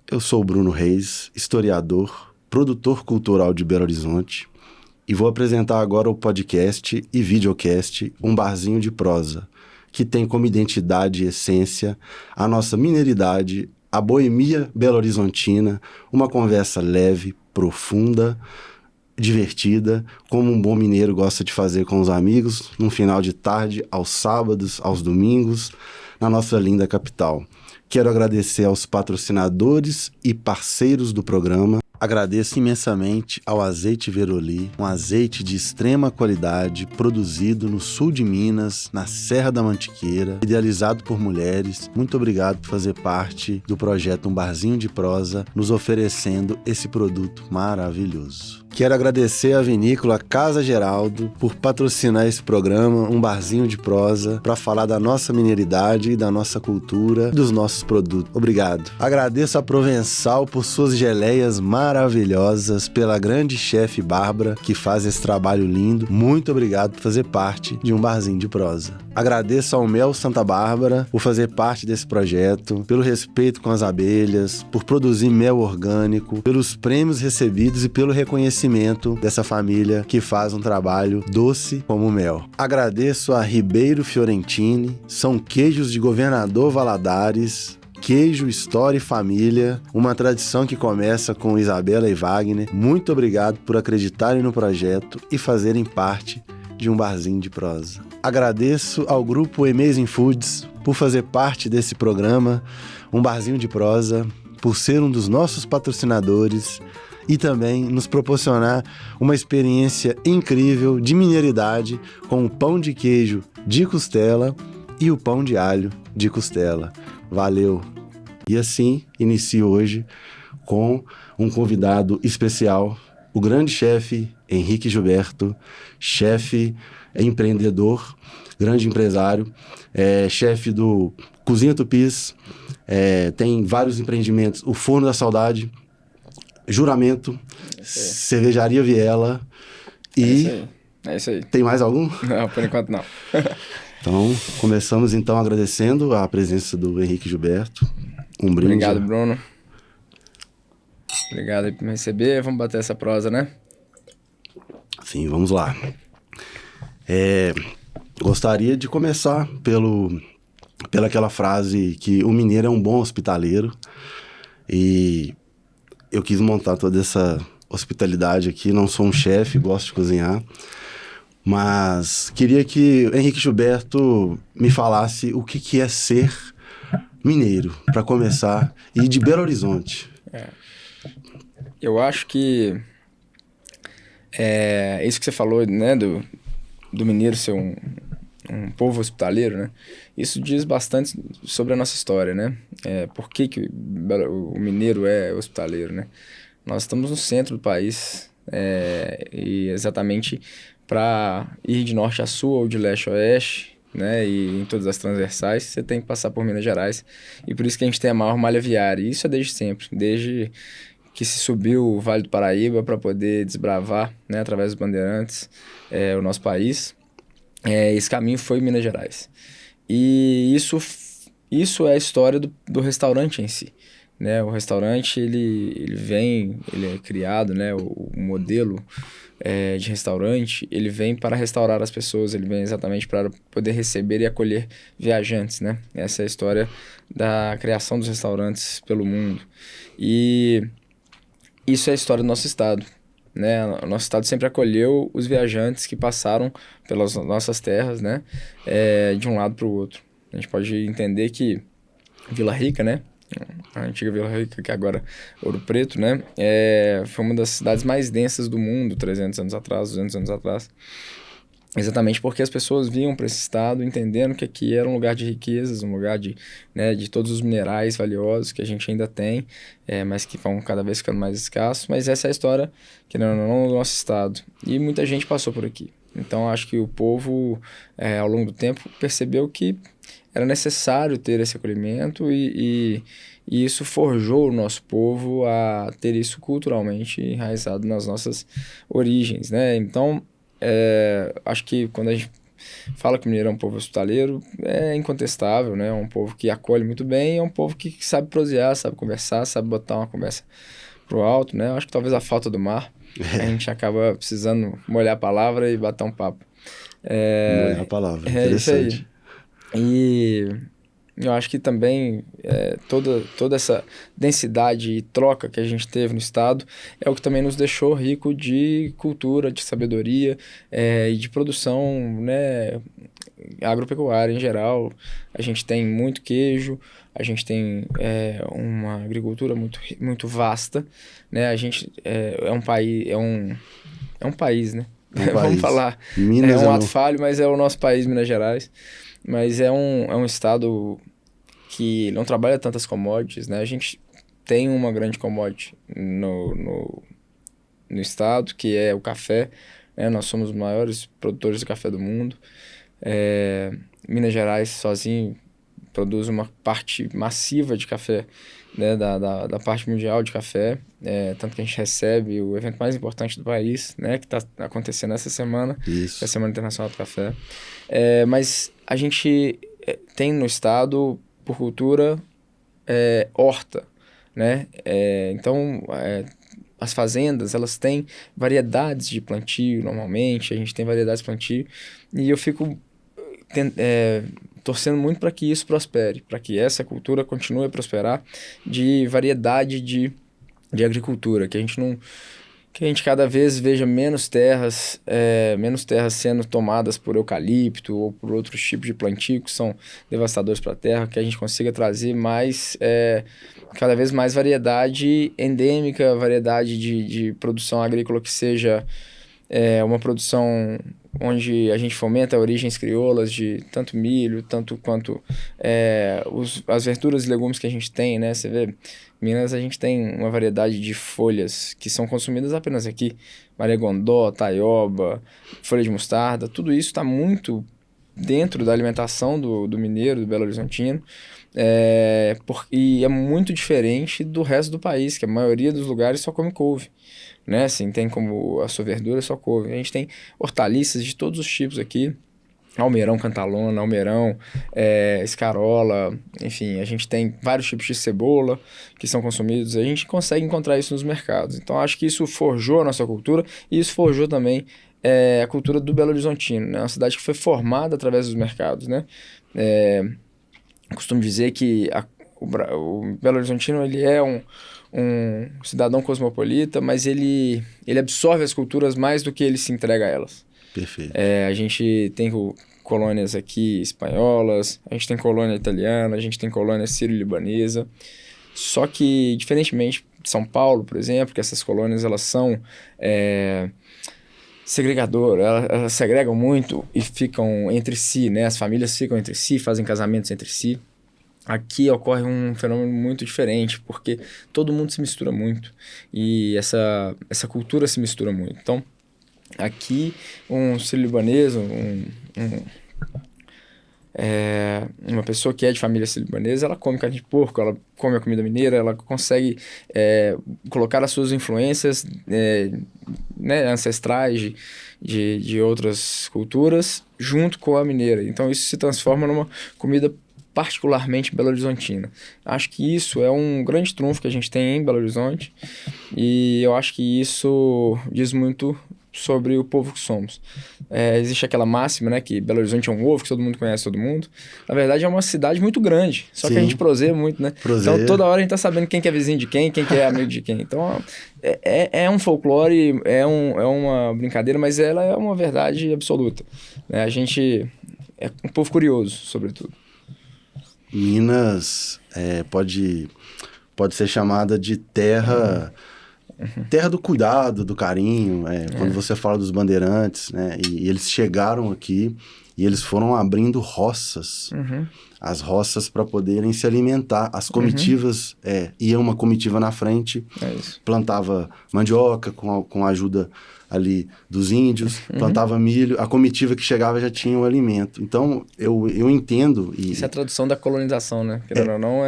Eu sou o Bruno Reis, historiador, produtor cultural de Belo Horizonte e vou apresentar agora o podcast e videocast Um Barzinho de Prosa, que tem como identidade e essência a nossa mineridade, a boemia belo-horizontina, uma conversa leve, profunda, divertida, como um bom mineiro gosta de fazer com os amigos, num final de tarde, aos sábados, aos domingos, na nossa linda capital. Quero agradecer aos patrocinadores e parceiros do programa. Agradeço imensamente ao Azeite Veroli, um azeite de extrema qualidade, produzido no sul de Minas, na Serra da Mantiqueira, idealizado por mulheres. Muito obrigado por fazer parte do projeto Um Barzinho de Prosa, nos oferecendo esse produto maravilhoso. Quero agradecer à vinícola Casa Geraldo por patrocinar esse programa, Um Barzinho de Prosa, para falar da nossa mineridade e da nossa cultura, dos nossos produtos. Obrigado. Agradeço a Provençal por suas geleias maravilhosas, pela grande chefe Bárbara, que faz esse trabalho lindo. Muito obrigado por fazer parte de Um Barzinho de Prosa. Agradeço ao Mel Santa Bárbara por fazer parte desse projeto, pelo respeito com as abelhas, por produzir mel orgânico, pelos prêmios recebidos e pelo reconhecimento dessa família que faz um trabalho doce como mel. Agradeço a Ribeiro Fiorentini, são queijos de Governador Valadares, queijo, história e família, uma tradição que começa com Isabela e Wagner. Muito obrigado por acreditarem no projeto e fazerem parte de Um Barzinho de Prosa. Agradeço ao grupo Amazing Foods por fazer parte desse programa, Um Barzinho de Prosa, por ser um dos nossos patrocinadores e também nos proporcionar uma experiência incrível de mineridade com o pão de queijo de costela e o pão de alho de costela. Valeu! E assim, inicio hoje com um convidado especial, o grande chefe Henrique Gilberto, chefe empreendedor, grande empresário, chefe do Cozinha Tupis, tem vários empreendimentos, o Forno da Saudade, Juramento, Cervejaria Viela e... É isso aí. Tem mais algum? Não, por enquanto não. Então, começamos então agradecendo a presença do Henrique Gilberto. Um brinde. Obrigado, Bruno. Obrigado aí por me receber. Vamos bater essa prosa, né? Sim, vamos lá. Gostaria de começar pela aquela frase que o mineiro é um bom hospitaleiro, e eu quis montar toda essa hospitalidade aqui. Não sou um chefe, gosto de cozinhar, mas queria que o Henrique Gilberto me falasse o que é ser mineiro, para começar, e de Belo Horizonte. Eu acho que isso que você falou, né, do mineiro ser um povo hospitaleiro, né? Isso diz bastante sobre a nossa história, né? Por que o mineiro é hospitaleiro, né? Nós estamos no centro do país, e exatamente para ir de norte a sul ou de leste a oeste, né? E em todas as transversais, você tem que passar por Minas Gerais. E por isso que a gente tem a maior malha viária. E isso é desde sempre, desde que se subiu o Vale do Paraíba para poder desbravar, né, através dos bandeirantes, o nosso país. Esse caminho foi Minas Gerais. E isso é a história do restaurante em si, né? O restaurante, ele é criado, né? O modelo de restaurante, ele vem para restaurar as pessoas, ele vem exatamente para poder receber e acolher viajantes, né? Essa é a história da criação dos restaurantes pelo mundo. E isso é a história do nosso estado, né? O nosso estado sempre acolheu os viajantes que passaram pelas nossas terras, né? De um lado para o outro. A gente pode entender que Vila Rica, né? A antiga Vila Rica, que agora é Ouro Preto, né? Foi uma das cidades mais densas do mundo, 300 anos atrás, 200 anos atrás. Exatamente porque as pessoas vinham para esse estado entendendo que aqui era um lugar de riquezas, um lugar de todos os minerais valiosos que a gente ainda tem, mas que vão cada vez ficando mais escassos. Mas essa é a história, querendo ou não, do nosso estado. E muita gente passou por aqui. Então, acho que o povo, ao longo do tempo, percebeu que era necessário ter esse acolhimento e isso forjou o nosso povo a ter isso culturalmente enraizado nas nossas origens, né? Então, acho que quando a gente fala que o mineiro é um povo hospitaleiro, é incontestável, né? É um povo que acolhe muito bem, é um povo que sabe prosear, sabe conversar, sabe botar uma conversa pro alto, né? Eu acho que talvez a falta do mar, a gente acaba precisando molhar a palavra e bater um papo. Molhar a palavra, É isso aí. interessante. E eu acho que também toda essa densidade e troca que a gente teve no estado é o que também nos deixou rico de cultura, de sabedoria e de produção, né, agropecuária em geral. A gente tem muito queijo, a gente tem uma agricultura muito vasta, né? A gente é um país, é um país, né? Um Vamos país. falar, Minas é um é ato falho, mas é o nosso país, Minas Gerais. Mas é um estado que não trabalha tantas commodities, né? A gente tem uma grande commodity no estado, que é o café, né? Nós somos os maiores produtores de café do mundo. Minas Gerais sozinho produz uma parte massiva de café, né? Da parte mundial de café. Tanto que a gente recebe o evento mais importante do país, né? Que está acontecendo essa semana, Isso. que é a Semana Internacional do Café. Mas a gente tem no estado, por cultura, horta, né? Então, as fazendas, elas têm variedades de plantio, normalmente, a gente tem variedades de plantio, e eu fico torcendo muito para que isso prospere, para que essa cultura continue a prosperar de variedade de agricultura, que a gente cada vez veja menos terras sendo tomadas por eucalipto ou por outros tipos de plantio que são devastadores para a terra, que a gente consiga trazer cada vez mais variedade endêmica, variedade de produção agrícola que seja uma produção onde a gente fomenta origens crioulas de tanto milho, tanto quanto as verduras e legumes que a gente tem, né? Você vê, em Minas a gente tem uma variedade de folhas que são consumidas apenas aqui. Maria-Gondó, taioba, folha de mostarda, tudo isso está muito dentro da alimentação do mineiro, do belo-horizontino, e é muito diferente do resto do país, que a maioria dos lugares só come couve, né? Assim, tem como a sua verdura só couve. A gente tem hortaliças de todos os tipos aqui, almeirão cantalona, almeirão, escarola, enfim, a gente tem vários tipos de cebola que são consumidos, a gente consegue encontrar isso nos mercados. Então, acho que isso forjou a nossa cultura e isso forjou também a cultura do Belo Horizontino, né? Uma cidade que foi formada através dos mercados, né? Eu costumo dizer que o Belo Horizontino, ele é um cidadão cosmopolita, mas ele absorve as culturas mais do que ele se entrega a elas. Perfeito. A gente tem colônias aqui espanholas, a gente tem colônia italiana, a gente tem colônia sírio-libanesa. Só que, diferentemente de São Paulo, por exemplo, que essas colônias elas são segregadoras, elas segregam muito e ficam entre si, né? As famílias ficam entre si, fazem casamentos entre si. Aqui ocorre um fenômeno muito diferente, porque todo mundo se mistura muito e essa cultura se mistura muito. Então, aqui, um sírio-libanês, uma pessoa que é de família sírio-libanesa, ela come carne de porco, ela come a comida mineira, ela consegue colocar as suas influências né, ancestrais de outras culturas junto com a mineira. Então, isso se transforma numa comida particularmente belo-horizontina. Acho que isso é um grande trunfo que a gente tem em Belo Horizonte e eu acho que isso diz muito sobre o povo que somos. Existe aquela máxima, né, que Belo Horizonte é um ovo, que todo mundo conhece todo mundo. Na verdade, é uma cidade muito grande, só que a gente proseia muito, né? Proseia. Então, toda hora a gente tá sabendo quem que é vizinho de quem que é amigo de quem. Então, é um folclore, é uma brincadeira, mas ela é uma verdade absoluta, né? A gente é um povo curioso, sobretudo. Minas pode ser chamada de terra do cuidado, do carinho, quando você fala dos bandeirantes, né? E eles chegaram aqui e eles foram abrindo roças, as roças para poderem se alimentar. As comitivas, ia uma comitiva na frente, plantava mandioca com a ajuda ali dos índios, plantava milho, a comitiva que chegava já tinha o alimento. Então, eu entendo... Isso é a tradução da colonização, né? Querendo ou não,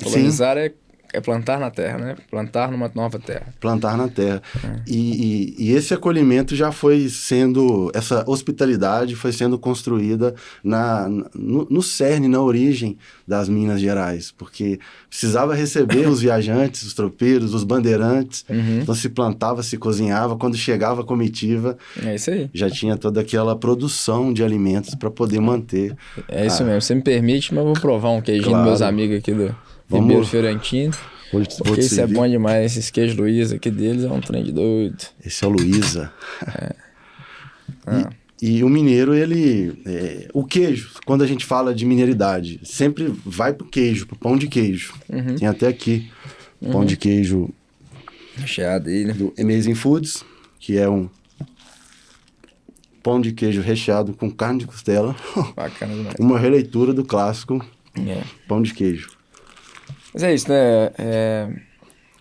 colonizar é é plantar na terra, né? Plantar numa nova terra. Plantar na terra. E esse acolhimento já foi sendo, essa hospitalidade foi sendo construída no cerne, na origem das Minas Gerais, porque precisava receber os viajantes, os tropeiros, os bandeirantes, então se plantava, se cozinhava, quando chegava a comitiva, É isso aí. já tinha toda aquela produção de alimentos para poder manter. É isso mesmo. Você me permite, mas eu vou provar um queijinho dos meus amigos aqui do Ribeiro Fiorentino. Porque isso é bom demais. Esses queijos Luiza aqui deles é um trem de doido. Esse é o Luiza. E o mineiro, o queijo, quando a gente fala de mineiridade, sempre vai pro queijo, pro pão de queijo. Tem até aqui pão de queijo recheado aí, né? do Amazing Foods, que é um pão de queijo recheado com carne de costela. Bacana demais. Uma releitura do clássico pão de queijo. Mas é isso, né?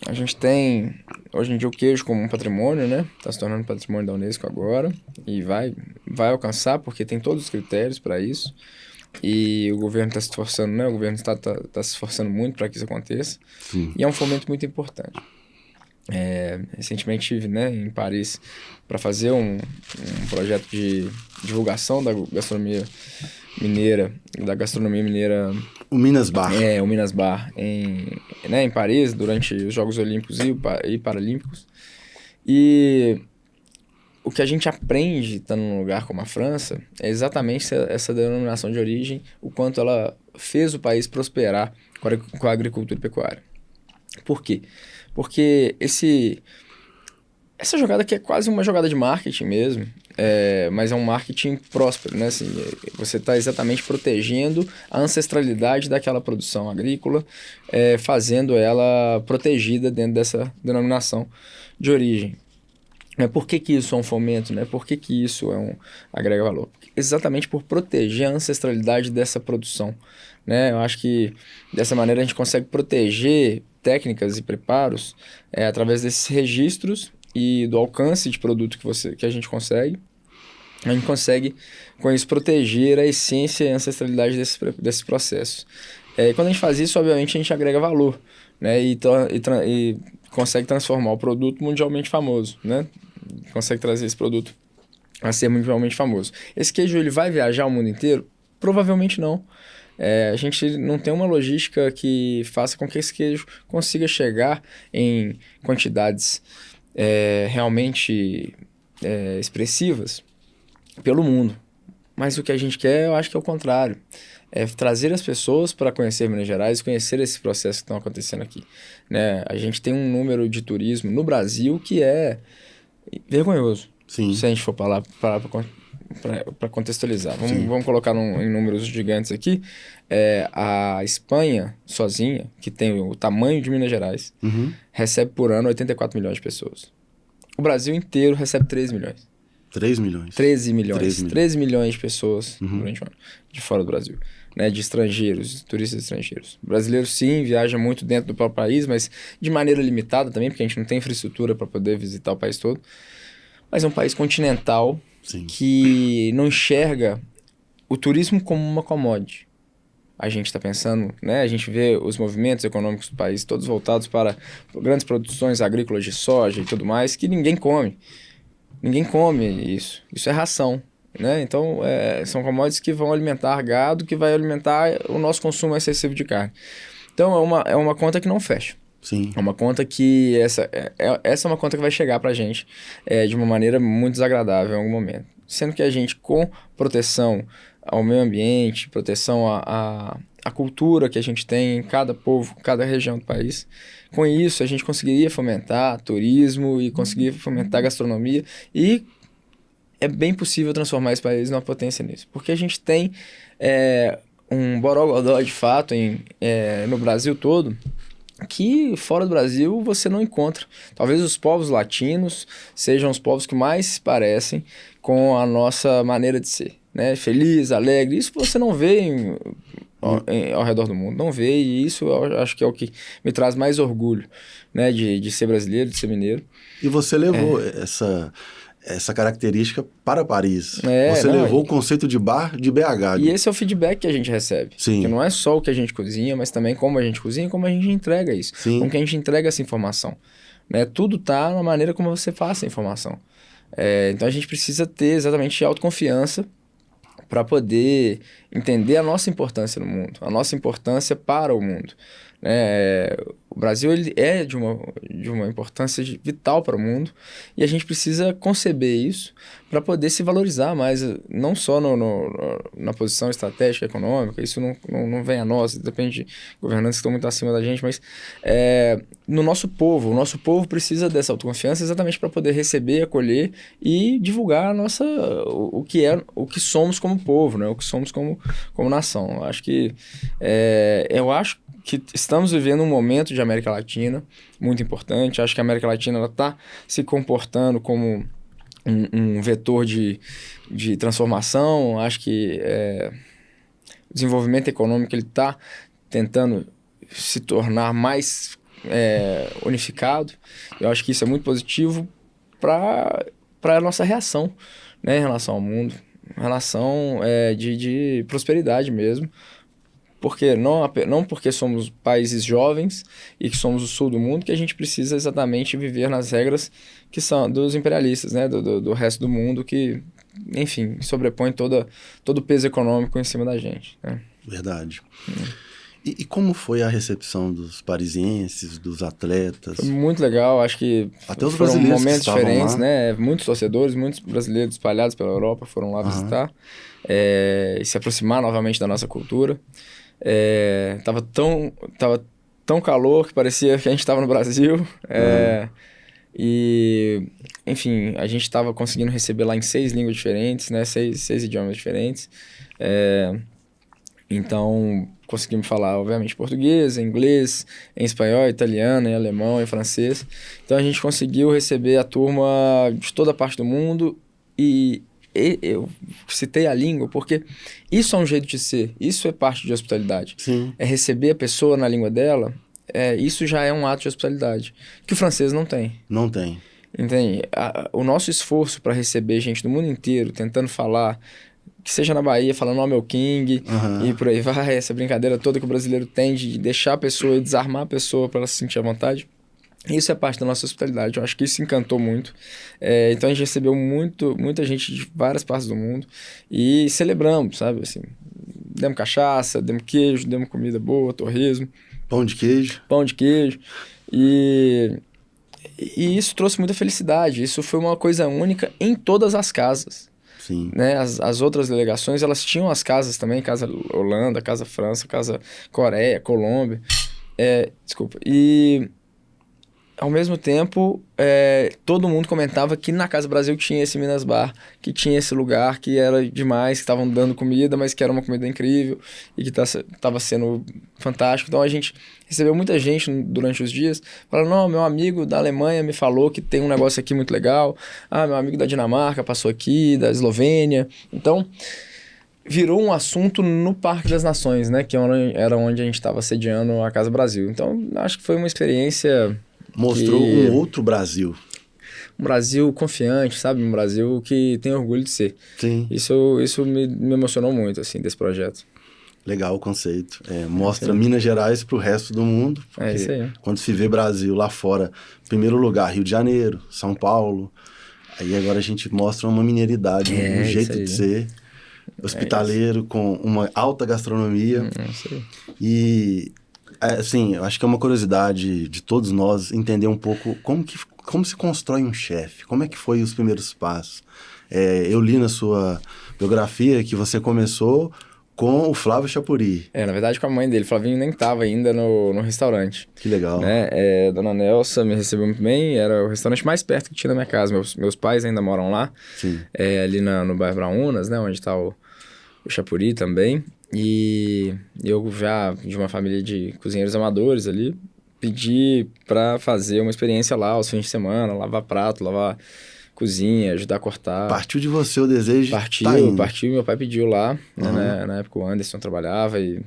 A gente tem, hoje em dia, o queijo como um patrimônio, né? Está se tornando patrimônio da Unesco agora. E vai alcançar, porque tem todos os critérios para isso. E o governo está se esforçando, né? O governo está se esforçando muito para que isso aconteça. Sim. E é um fomento muito importante. Recentemente estive, né, em Paris para fazer um projeto de divulgação da gastronomia mineira, O Minas Bar. o Minas Bar, em Paris, durante os Jogos Olímpicos e Paralímpicos. E o que a gente aprende estando num lugar como a França é exatamente essa denominação de origem, o quanto ela fez o país prosperar com a agricultura e pecuária. Por quê? Porque essa jogada aqui é quase uma jogada de marketing mesmo, mas é um marketing próspero, né? Assim, você está exatamente protegendo a ancestralidade daquela produção agrícola, fazendo ela protegida dentro dessa denominação de origem. Por que isso é um fomento, né? Por que isso agrega valor? Exatamente por proteger a ancestralidade dessa produção, né? Eu acho que dessa maneira a gente consegue proteger técnicas e preparos através desses registros e do alcance de produto que a gente consegue. A gente consegue, com isso, proteger a essência e a ancestralidade desses processos. E quando a gente faz isso, obviamente, a gente agrega valor, né? E consegue transformar o produto mundialmente famoso, né? Consegue trazer esse produto a ser mundialmente famoso. Esse queijo, ele vai viajar o mundo inteiro? Provavelmente não. A gente não tem uma logística que faça com que esse queijo consiga chegar em quantidades realmente expressivas pelo mundo. Mas o que a gente quer, eu acho que é o contrário. É trazer as pessoas para conhecer Minas Gerais, conhecer esses processos que estão acontecendo aqui, né? A gente tem um número de turismo no Brasil que é vergonhoso. Sim. Se a gente for parar para contextualizar. Vamos colocar em números gigantes aqui. A Espanha, sozinha, que tem o tamanho de Minas Gerais, recebe por ano 84 milhões de pessoas. O Brasil inteiro recebe 13 milhões. 3 milhões. 13 milhões. 13 milhões de pessoas durante o ano, de fora do Brasil. Né, de estrangeiros, turistas estrangeiros. O brasileiro, sim, viaja muito dentro do próprio país, mas de maneira limitada também, porque a gente não tem infraestrutura para poder visitar o país todo. Mas é um país continental, sim, que não enxerga o turismo como uma commodity. A gente está pensando, né? A gente vê os movimentos econômicos do país todos voltados para grandes produções agrícolas de soja e tudo mais, que ninguém come. Ninguém come isso. Isso é ração, né? Então, são commodities que vão alimentar gado, que vai alimentar o nosso consumo excessivo de carne. Então, é uma conta que não fecha. Sim. É uma conta que... Essa é uma conta que vai chegar pra gente de uma maneira muito desagradável em algum momento. Sendo que a gente, com proteção ao meio ambiente, proteção à cultura que a gente tem em cada povo, cada região do país, com isso a gente conseguiria fomentar turismo e conseguiria fomentar gastronomia e é bem possível transformar esse país numa potência nisso. Porque a gente tem um borogodó de fato no Brasil todo, que fora do Brasil você não encontra. Talvez os povos latinos sejam os povos que mais se parecem com a nossa maneira de ser, né? Feliz, alegre, isso você não vê ao redor do mundo, não vê, e isso eu acho que é o que me traz mais orgulho, né? De ser brasileiro, de ser mineiro. E você levou essa característica para Paris. É, Você não, levou o conceito de bar de BH. E esse é o feedback que a gente recebe. Sim. Que não é só o que a gente cozinha, mas também como a gente cozinha e como a gente entrega isso. Sim. Como que a gente entrega essa informação. Né? Tudo tá na maneira como você passa a informação. Então a gente precisa ter exatamente autoconfiança para poder entender a nossa importância no mundo, a nossa importância para o mundo. O Brasil ele é de uma importância vital para o mundo e a gente precisa conceber isso para poder se valorizar mais, não só na posição estratégica econômica, isso não vem a nós, depende de governantes que estão muito acima da gente, mas no nosso povo. O nosso povo precisa dessa autoconfiança exatamente para poder receber, acolher e divulgar o que somos como povo, né? O que somos como nação. Eu acho que estamos vivendo um momento de América Latina muito importante. Acho que a América Latina está se comportando como um vetor de transformação. Acho que o desenvolvimento econômico está tentando se tornar mais unificado. Eu acho que isso é muito positivo para a nossa reação, né, em relação ao mundo, em relação de prosperidade mesmo. Porque não porque somos países jovens e que somos o sul do mundo que a gente precisa exatamente viver nas regras que são dos imperialistas, né? Do resto do mundo que, enfim, sobrepõe todo o peso econômico em cima da gente. Né? Verdade. E como foi a recepção dos parisienses, dos atletas? Foi muito legal, acho que até os foram brasileiros momentos que diferentes, lá. Né? Muitos torcedores, muitos brasileiros espalhados pela Europa foram lá visitar e se aproximar novamente da nossa cultura. Tava tão calor que parecia que a gente estava no Brasil. E, enfim, a gente estava conseguindo receber lá em 6 línguas diferentes, né? 6 idiomas diferentes. Então, conseguimos falar, obviamente, português, inglês, em espanhol, italiano, em alemão, em francês. Então, a gente conseguiu receber a turma de toda a parte do mundo e eu citei a língua porque isso é um jeito de ser, isso é parte de hospitalidade. Sim. É receber a pessoa na língua dela, isso já é um ato de hospitalidade, que o francês não tem. Não tem. Entende? O nosso esforço para receber gente do mundo inteiro, tentando falar, que seja na Bahia, falando meu king, e por aí vai, essa brincadeira toda que o brasileiro tem de deixar a pessoa e desarmar a pessoa para ela se sentir à vontade. Isso é parte da nossa hospitalidade, eu acho que isso encantou muito. Então a gente recebeu muita gente de várias partes do mundo e celebramos, sabe? Assim, demos cachaça, demos queijo, demos comida boa, torresmo. Pão de queijo. Pão de queijo. E isso trouxe muita felicidade. Isso foi uma coisa única em todas as casas. Sim. Né? As outras delegações, elas tinham as casas também, Casa Holanda, Casa França, Casa Coreia, Colômbia. Desculpa. E ao mesmo tempo, todo mundo comentava que na Casa Brasil tinha esse Minas Bar, que tinha esse lugar, que era demais, que estavam dando comida, mas que era uma comida incrível e que estava sendo fantástico. Então a gente recebeu muita gente durante os dias, falando, não, meu amigo da Alemanha me falou que tem um negócio aqui muito legal, meu amigo da Dinamarca passou aqui, da Eslovênia. Então virou um assunto no Parque das Nações, né, que era onde a gente estava sediando a Casa Brasil. Então acho que foi uma experiência... Mostrou um outro Brasil. Um Brasil confiante, sabe? Um Brasil que tem orgulho de ser. Sim. Isso me emocionou muito, assim, desse projeto. Legal o conceito. Mostra Minas Gerais para o resto do mundo. Isso aí. Quando se vê Brasil lá fora, primeiro lugar, Rio de Janeiro, São Paulo. Aí agora a gente mostra uma mineiridade, um jeito de ser. Hospitaleiro, com uma alta gastronomia. Isso aí. E... assim, eu acho que é uma curiosidade de todos nós entender um pouco como se constrói um chefe, como é que foi os primeiros passos. Eu li na sua biografia que você começou com o Flávio Chapuri. Na verdade com a mãe dele, Flavinho nem estava ainda no restaurante. Que legal. Né? Dona Nelsa me recebeu muito bem, era o restaurante mais perto que tinha da minha casa, meus pais ainda moram lá. Sim. Ali no bairro Braunas, né, onde está o Chapuri também. E eu já, de uma família de cozinheiros amadores ali, pedi para fazer uma experiência lá aos fins de semana, lavar prato, lavar cozinha, ajudar a cortar. Partiu de você o desejo? Partiu, meu pai pediu lá, né, na época o Anderson trabalhava e,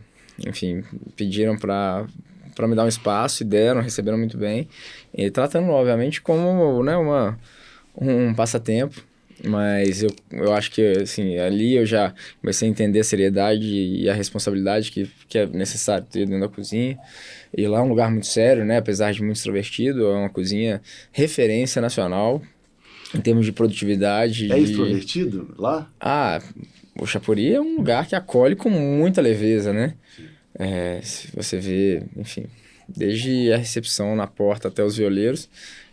enfim, pediram para me dar um espaço e receberam muito bem. E tratando, obviamente, como, né, um passatempo, mas eu acho que, assim, ali eu já comecei a entender a seriedade e a responsabilidade que é necessário ter dentro da cozinha. E lá é um lugar muito sério, né? Apesar de muito extrovertido, é uma cozinha referência nacional em termos de produtividade. É extrovertido lá? O Chapuri é um lugar que acolhe com muita leveza, né? Se você vê, enfim, desde a recepção na porta até os violeiros,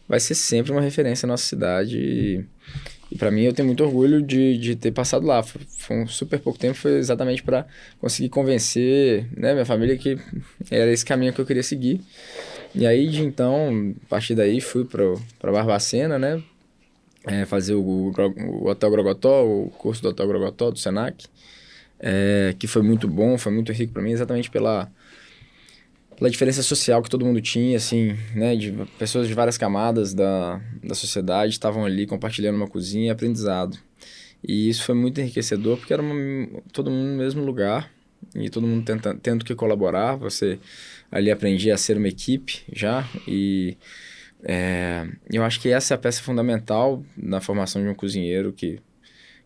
vai ser sempre uma referência à nossa cidade. E para mim, eu tenho muito orgulho de ter passado lá. Foi um super pouco tempo, foi exatamente para conseguir convencer, né, minha família que era esse caminho que eu queria seguir. E aí, de então, a partir daí, fui para Barbacena, né? Fazer o Hotel Grogotó, o curso do Hotel Grogotó, do Senac, que foi muito bom, foi muito rico para mim, exatamente pela diferença social que todo mundo tinha, assim, né, de pessoas de várias camadas da sociedade estavam ali compartilhando uma cozinha e aprendizado. E isso foi muito enriquecedor, porque era todo mundo no mesmo lugar e todo mundo tendo que colaborar. Você ali aprendia a ser uma equipe já e... eu acho que essa é a peça fundamental na formação de um cozinheiro que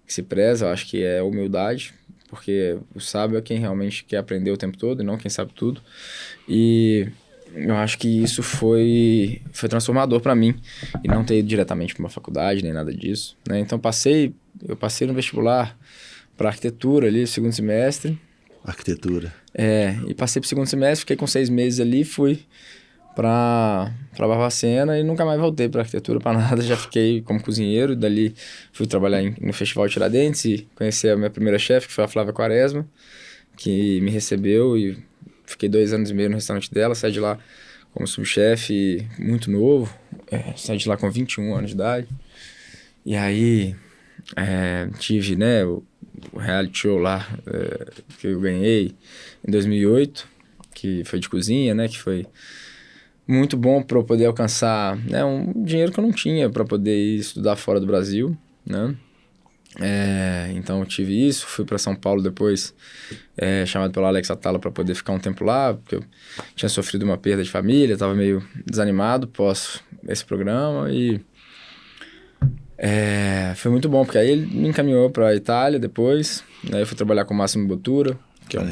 se preza. Eu acho que é a humildade, porque o sábio é quem realmente quer aprender o tempo todo e não quem sabe tudo. E eu acho que isso foi transformador para mim, e não ter ido diretamente para uma faculdade nem nada disso, né? Então eu passei no vestibular para arquitetura ali, segundo semestre. Arquitetura. E passei pro segundo semestre, fiquei com 6 meses ali, fui para Barbacena e nunca mais voltei para arquitetura para nada. Já fiquei como cozinheiro, dali fui trabalhar no Festival Tiradentes e conheci a minha primeira chefe, que foi a Flávia Quaresma, que me recebeu, e fiquei 2 anos e meio no restaurante dela. Saí de lá como subchefe, muito novo, saí de lá com 21 anos de idade. E aí tive, né, o reality show lá que eu ganhei em 2008, que foi de cozinha, né, que foi muito bom para eu poder alcançar, né, um dinheiro que eu não tinha para poder ir estudar fora do Brasil, né? Então eu tive isso, fui para São Paulo depois, chamado pelo Alex Atala para poder ficar um tempo lá, porque eu tinha sofrido uma perda de família, estava meio desanimado pós esse programa, e foi muito bom, porque aí ele me encaminhou para a Itália depois, né? Eu fui trabalhar com o Massimo Bottura, que é um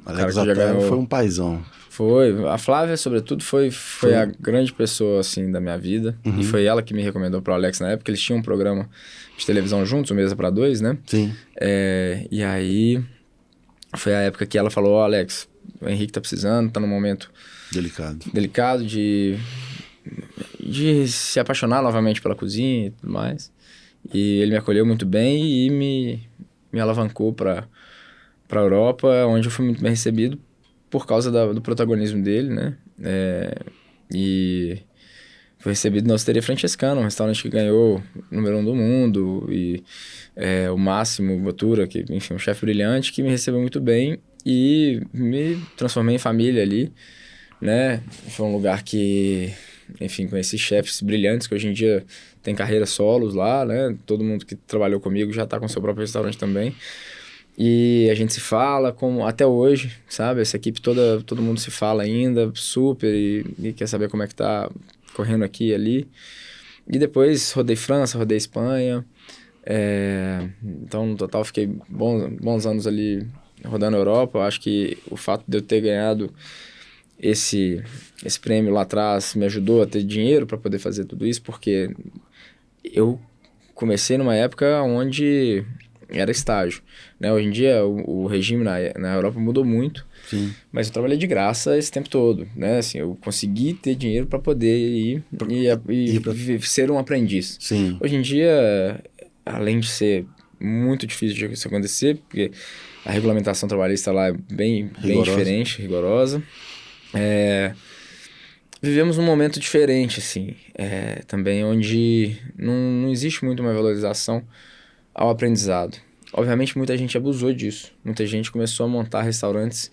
cara que já ganhou... Foi um paizão. Foi. A Flávia, sobretudo, foi a grande pessoa, assim, da minha vida. Uhum. E foi ela que me recomendou para o Alex na época. Eles tinham um programa de televisão juntos, o Mesa para Dois, né? Sim. E aí, foi a época que ela falou: Alex, o Henrique tá precisando, tá num momento... Delicado de se apaixonar novamente pela cozinha e tudo mais. E ele me acolheu muito bem e me alavancou para a Europa, onde eu fui muito bem recebido por causa do protagonismo dele, né? E fui recebido na Osteria Francescana, um restaurante que ganhou o número 1 do mundo, e o Máximo Bottura, que, enfim, um chefe brilhante, que me recebeu muito bem e me transformei em família ali, né? Foi um lugar que, enfim, conheci chefes brilhantes que hoje em dia tem carreiras solos lá, né? Todo mundo que trabalhou comigo já está com seu próprio restaurante também. E a gente se fala como até hoje, sabe? Essa equipe toda, todo mundo se fala ainda, super, e quer saber como é que tá correndo aqui e ali. E depois rodei França, rodei Espanha. Então, no total, fiquei bons anos ali rodando a Europa. Eu acho que o fato de eu ter ganhado esse prêmio lá atrás me ajudou a ter dinheiro para poder fazer tudo isso, porque eu comecei numa época onde era estágio, né? Hoje em dia o regime na Europa mudou muito. Sim. Mas eu trabalhei de graça esse tempo todo, né? Assim, eu consegui ter dinheiro para poder ir e ser um aprendiz. Sim. Hoje em dia, além de ser muito difícil de isso acontecer, porque a regulamentação trabalhista lá é bem diferente, rigorosa. Vivemos num momento diferente, assim, também, onde não existe muito uma valorização ao aprendizado. Obviamente, muita gente abusou disso. Muita gente começou a montar restaurantes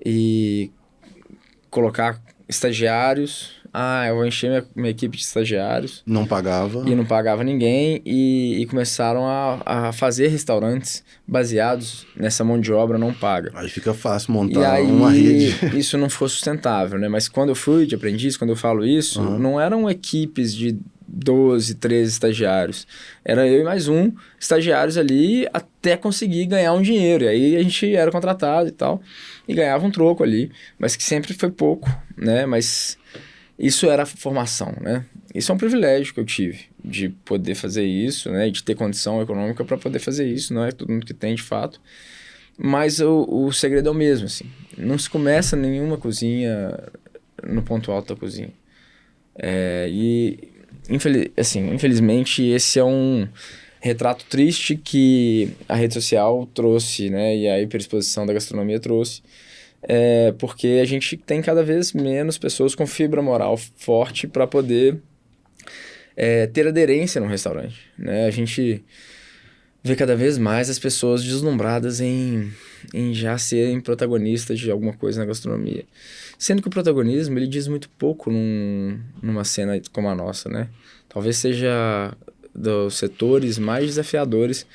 e colocar estagiários. Eu vou encher minha equipe de estagiários. Não pagava. E não pagava ninguém. E começaram a fazer restaurantes baseados nessa mão de obra não paga. Aí fica fácil montar uma rede. Isso não ficou sustentável, né? Mas quando eu fui de aprendiz, quando eu falo isso, não eram equipes de 12, 13 estagiários. Era eu e mais um estagiários ali até conseguir ganhar um dinheiro. E aí a gente era contratado e tal, e ganhava um troco ali, mas que sempre foi pouco, né? Mas isso era formação, né? Isso é um privilégio que eu tive, de poder fazer isso, né? De ter condição econômica para poder fazer isso, não é todo mundo que tem de fato. Mas o segredo é o mesmo, assim. Não se começa nenhuma cozinha no ponto alto da cozinha. Infelizmente, esse é um retrato triste que a rede social trouxe, né? E a hiperexposição da gastronomia trouxe. Porque a gente tem cada vez menos pessoas com fibra moral forte para poder ter aderência no restaurante, né? A gente vê cada vez mais as pessoas deslumbradas em já serem protagonistas de alguma coisa na gastronomia. Sendo que o protagonismo, ele diz muito pouco numa cena como a nossa, né? Talvez seja dos setores mais desafiadores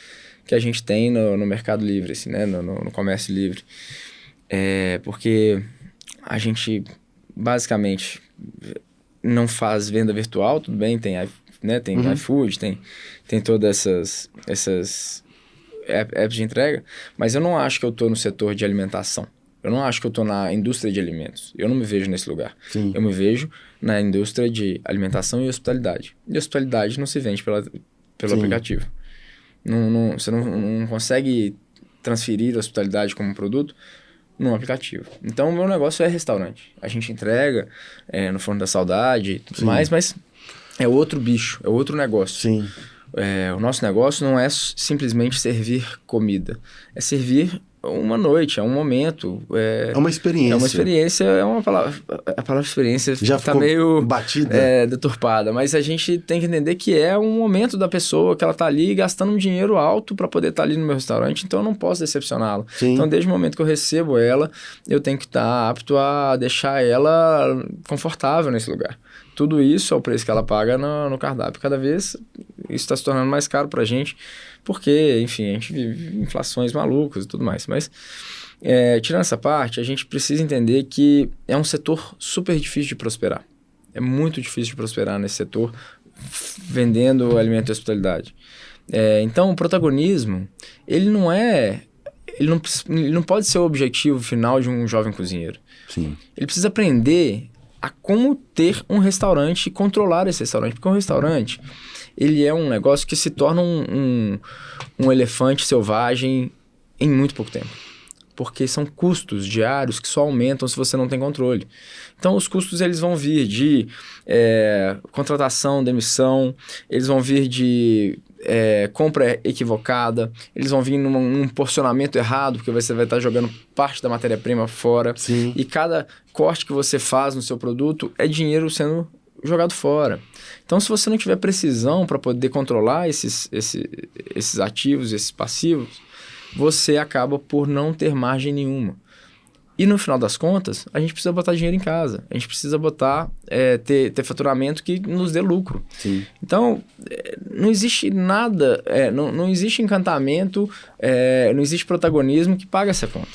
que a gente tem no mercado livre, assim, né? No comércio livre. Porque a gente, basicamente, não faz venda virtual, tudo bem, tem iFood, tem todas essas apps de entrega, mas eu não acho que eu estou no setor de alimentação. Eu não acho que eu estou na indústria de alimentos. Eu não me vejo nesse lugar. Sim. Eu me vejo na indústria de alimentação e hospitalidade. E hospitalidade não se vende pelo Sim. aplicativo. Você não consegue transferir a hospitalidade como produto num aplicativo. Então, o meu negócio é restaurante. A gente entrega no Forno da Saudade e tudo mais, mas é outro bicho, é outro negócio. Sim. O nosso negócio não é simplesmente servir comida. É servir uma noite, é um momento. É uma experiência. É uma experiência, a palavra experiência Já está ficou meio batida? deturpada, mas a gente tem que entender que é um momento da pessoa, que ela está ali gastando um dinheiro alto para poder estar ali no meu restaurante, então eu não posso decepcioná-la. Sim. Então, desde o momento que eu recebo ela, eu tenho que estar apto a deixar ela confortável nesse lugar. Tudo isso é o preço que ela paga no cardápio. Cada vez isso está se tornando mais caro para a gente, porque, enfim, a gente vive inflações malucas e tudo mais. Mas, tirando essa parte, a gente precisa entender que é um setor super difícil de prosperar. É muito difícil de prosperar nesse setor, vendendo alimento e hospitalidade. Então, o protagonismo, ele não pode ser o objetivo final de um jovem cozinheiro. Sim. Ele precisa aprender a como ter um restaurante e controlar esse restaurante. Porque um restaurante, ele é um negócio que se torna um elefante selvagem em muito pouco tempo. Porque são custos diários que só aumentam se você não tem controle. Então, os custos eles vão vir de contratação, demissão, eles vão vir de compra equivocada, eles vão vir num porcionamento errado, porque você vai estar jogando parte da matéria-prima fora. Sim. E cada corte que você faz no seu produto é dinheiro sendo jogado fora. Então, se você não tiver precisão para poder controlar esses ativos, esses passivos, você acaba por não ter margem nenhuma. E no final das contas, a gente precisa botar dinheiro em casa. A gente precisa ter faturamento que nos dê lucro. Sim. Então, não existe nada, não existe encantamento, não existe protagonismo que paga essa conta.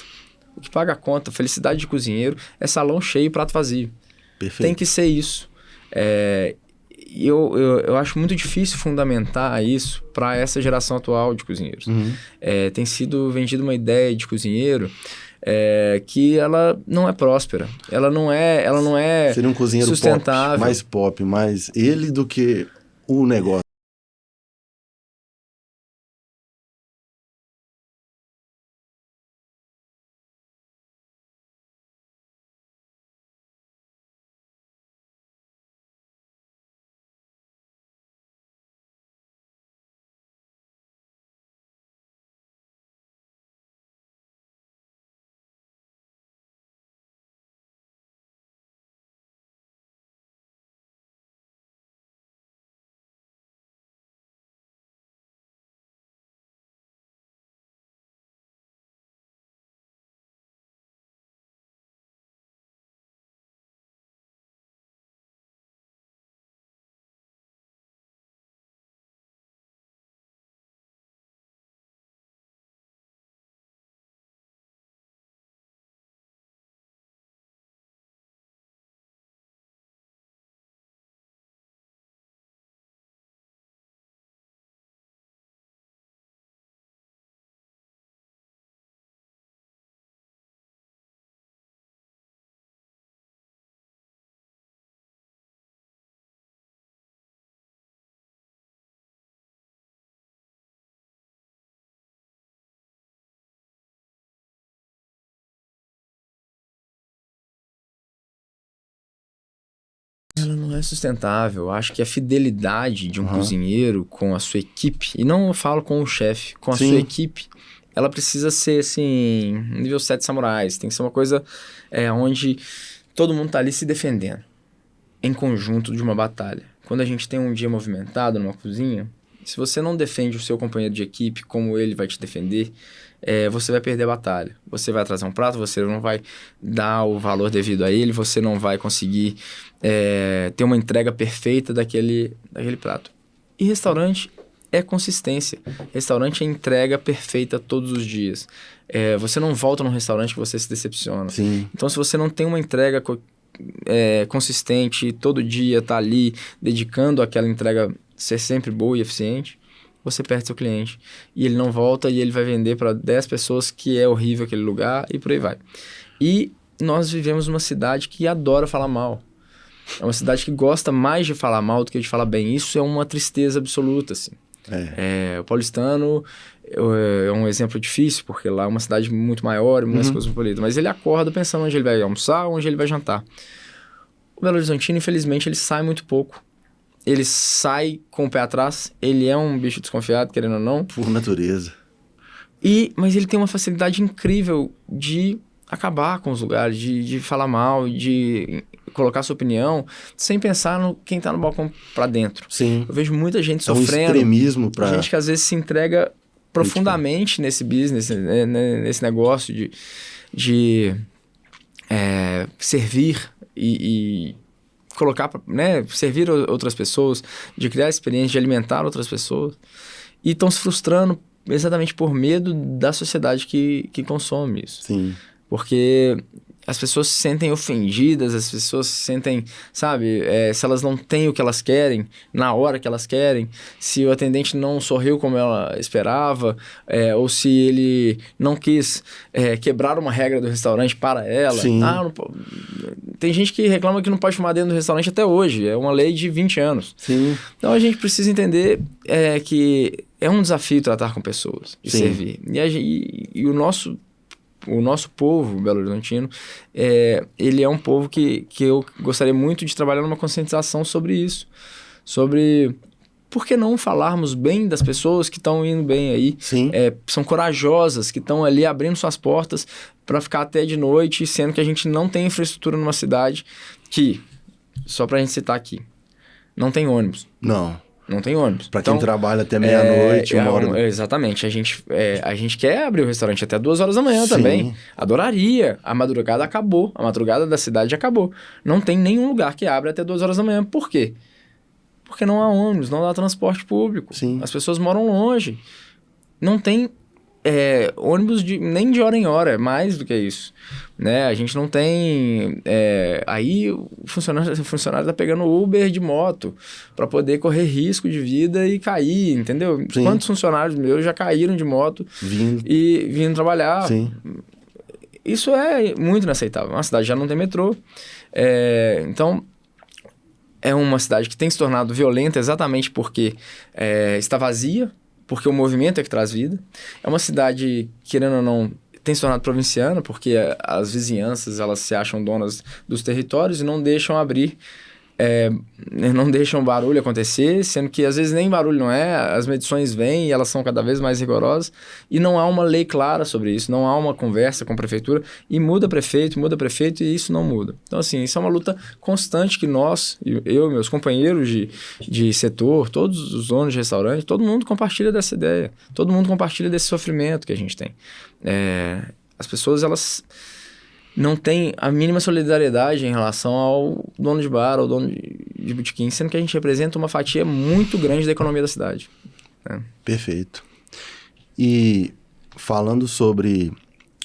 O que paga a conta, felicidade de cozinheiro, é salão cheio e prato vazio. Perfeito. Tem que ser isso. Eu acho muito difícil fundamentar isso para essa geração atual de cozinheiros. Uhum. Tem sido vendida uma ideia de cozinheiro que ela não é próspera. Ela não é Seria um cozinheiro sustentável. mais pop, mais ele do que o negócio. é sustentável. Eu acho que a fidelidade de um cozinheiro com a sua equipe, e não eu falo com o chefe, com a sua equipe, ela precisa ser, assim, nível 7 samurais. Tem que ser uma coisa onde todo mundo tá ali se defendendo, em conjunto de uma batalha. Quando a gente tem um dia movimentado numa cozinha, se você não defende o seu companheiro de equipe como ele vai te defender, você vai perder a batalha. Você vai trazer um prato, você não vai dar o valor devido a ele, você não vai conseguir ter uma entrega perfeita daquele prato. E restaurante é consistência. Restaurante é entrega perfeita todos os dias. Você não volta num restaurante que você se decepciona. Sim. Então, se você não tem uma entrega consistente, todo dia tá ali, dedicando aquela entrega ser sempre boa e eficiente, você perde seu cliente. E ele não volta e ele vai vender para 10 pessoas que é horrível aquele lugar e por aí vai. E nós vivemos numa cidade que adora falar mal. É uma cidade que gosta mais de falar mal do que de falar bem. Isso é uma tristeza absoluta, assim. O paulistano é um exemplo difícil, porque lá é uma cidade muito maior e mais cosmopolita. Mas ele acorda pensando onde ele vai almoçar, onde ele vai jantar. O Belo Horizontino, infelizmente, ele sai muito pouco. Ele sai com o pé atrás. Ele é um bicho desconfiado, querendo ou não. Por natureza. Mas ele tem uma facilidade incrível de acabar com os lugares, de falar mal, de colocar sua opinião, sem pensar no quem tá no balcão pra dentro. Sim. Eu vejo muita gente sofrendo. É um extremismo pra... Gente que às vezes se entrega profundamente nesse business, nesse negócio de servir e colocar, servir outras pessoas, de criar experiência, de alimentar outras pessoas. E estão se frustrando exatamente por medo da sociedade que consome isso. Sim. Porque as pessoas se sentem ofendidas, as pessoas se sentem, sabe, se elas não têm o que elas querem, na hora que elas querem, se o atendente não sorriu como ela esperava, ou se ele não quis quebrar uma regra do restaurante para ela. Sim. Tem gente que reclama que não pode fumar dentro do restaurante até hoje, é uma lei de 20 anos. Sim. Então a gente precisa entender que é um desafio tratar com pessoas, de servir. E o nosso povo Belo Horizontino, ele é um povo que eu gostaria muito de trabalhar numa conscientização sobre isso. Sobre por que não falarmos bem das pessoas que estão indo bem aí. Sim. São corajosas, que estão ali abrindo suas portas para ficar até de noite, sendo que a gente não tem infraestrutura numa cidade que, só para a gente citar aqui, não tem ônibus. Não tem ônibus. Para quem trabalha até meia-noite, uma hora... Exatamente. A gente quer abrir o restaurante até 2 horas da manhã também. Adoraria. A madrugada acabou. A madrugada da cidade acabou. Não tem nenhum lugar que abra até 2 horas da manhã. Por quê? Porque não há ônibus, não há transporte público. Sim. As pessoas moram longe. Não tem ônibus nem de hora em hora, é mais do que isso. Né? A gente não tem... aí o funcionário tá pegando Uber de moto para poder correr risco de vida e cair, entendeu? Sim. Quantos funcionários meus já caíram de moto vindo trabalhar? Sim. Isso é muito inaceitável. Uma cidade já não tem metrô. Então... é uma cidade que tem se tornado violenta exatamente porque está vazia, porque o movimento é que traz vida. É uma cidade, querendo ou não, tem se tornado provinciana, porque as vizinhanças elas se acham donas dos territórios e não deixam abrir, não deixam barulho acontecer, sendo que às vezes nem barulho não é, as medições vêm e elas são cada vez mais rigorosas e não há uma lei clara sobre isso, não há uma conversa com a prefeitura e muda prefeito e isso não muda. Então assim, isso é uma luta constante que nós, eu e meus companheiros de setor, todos os donos de restaurante, todo mundo compartilha dessa ideia, todo mundo compartilha desse sofrimento que a gente tem. As pessoas, elas... não tem a mínima solidariedade em relação ao dono de bar ou dono de botequim, sendo que a gente representa uma fatia muito grande da economia da cidade. Perfeito. E falando sobre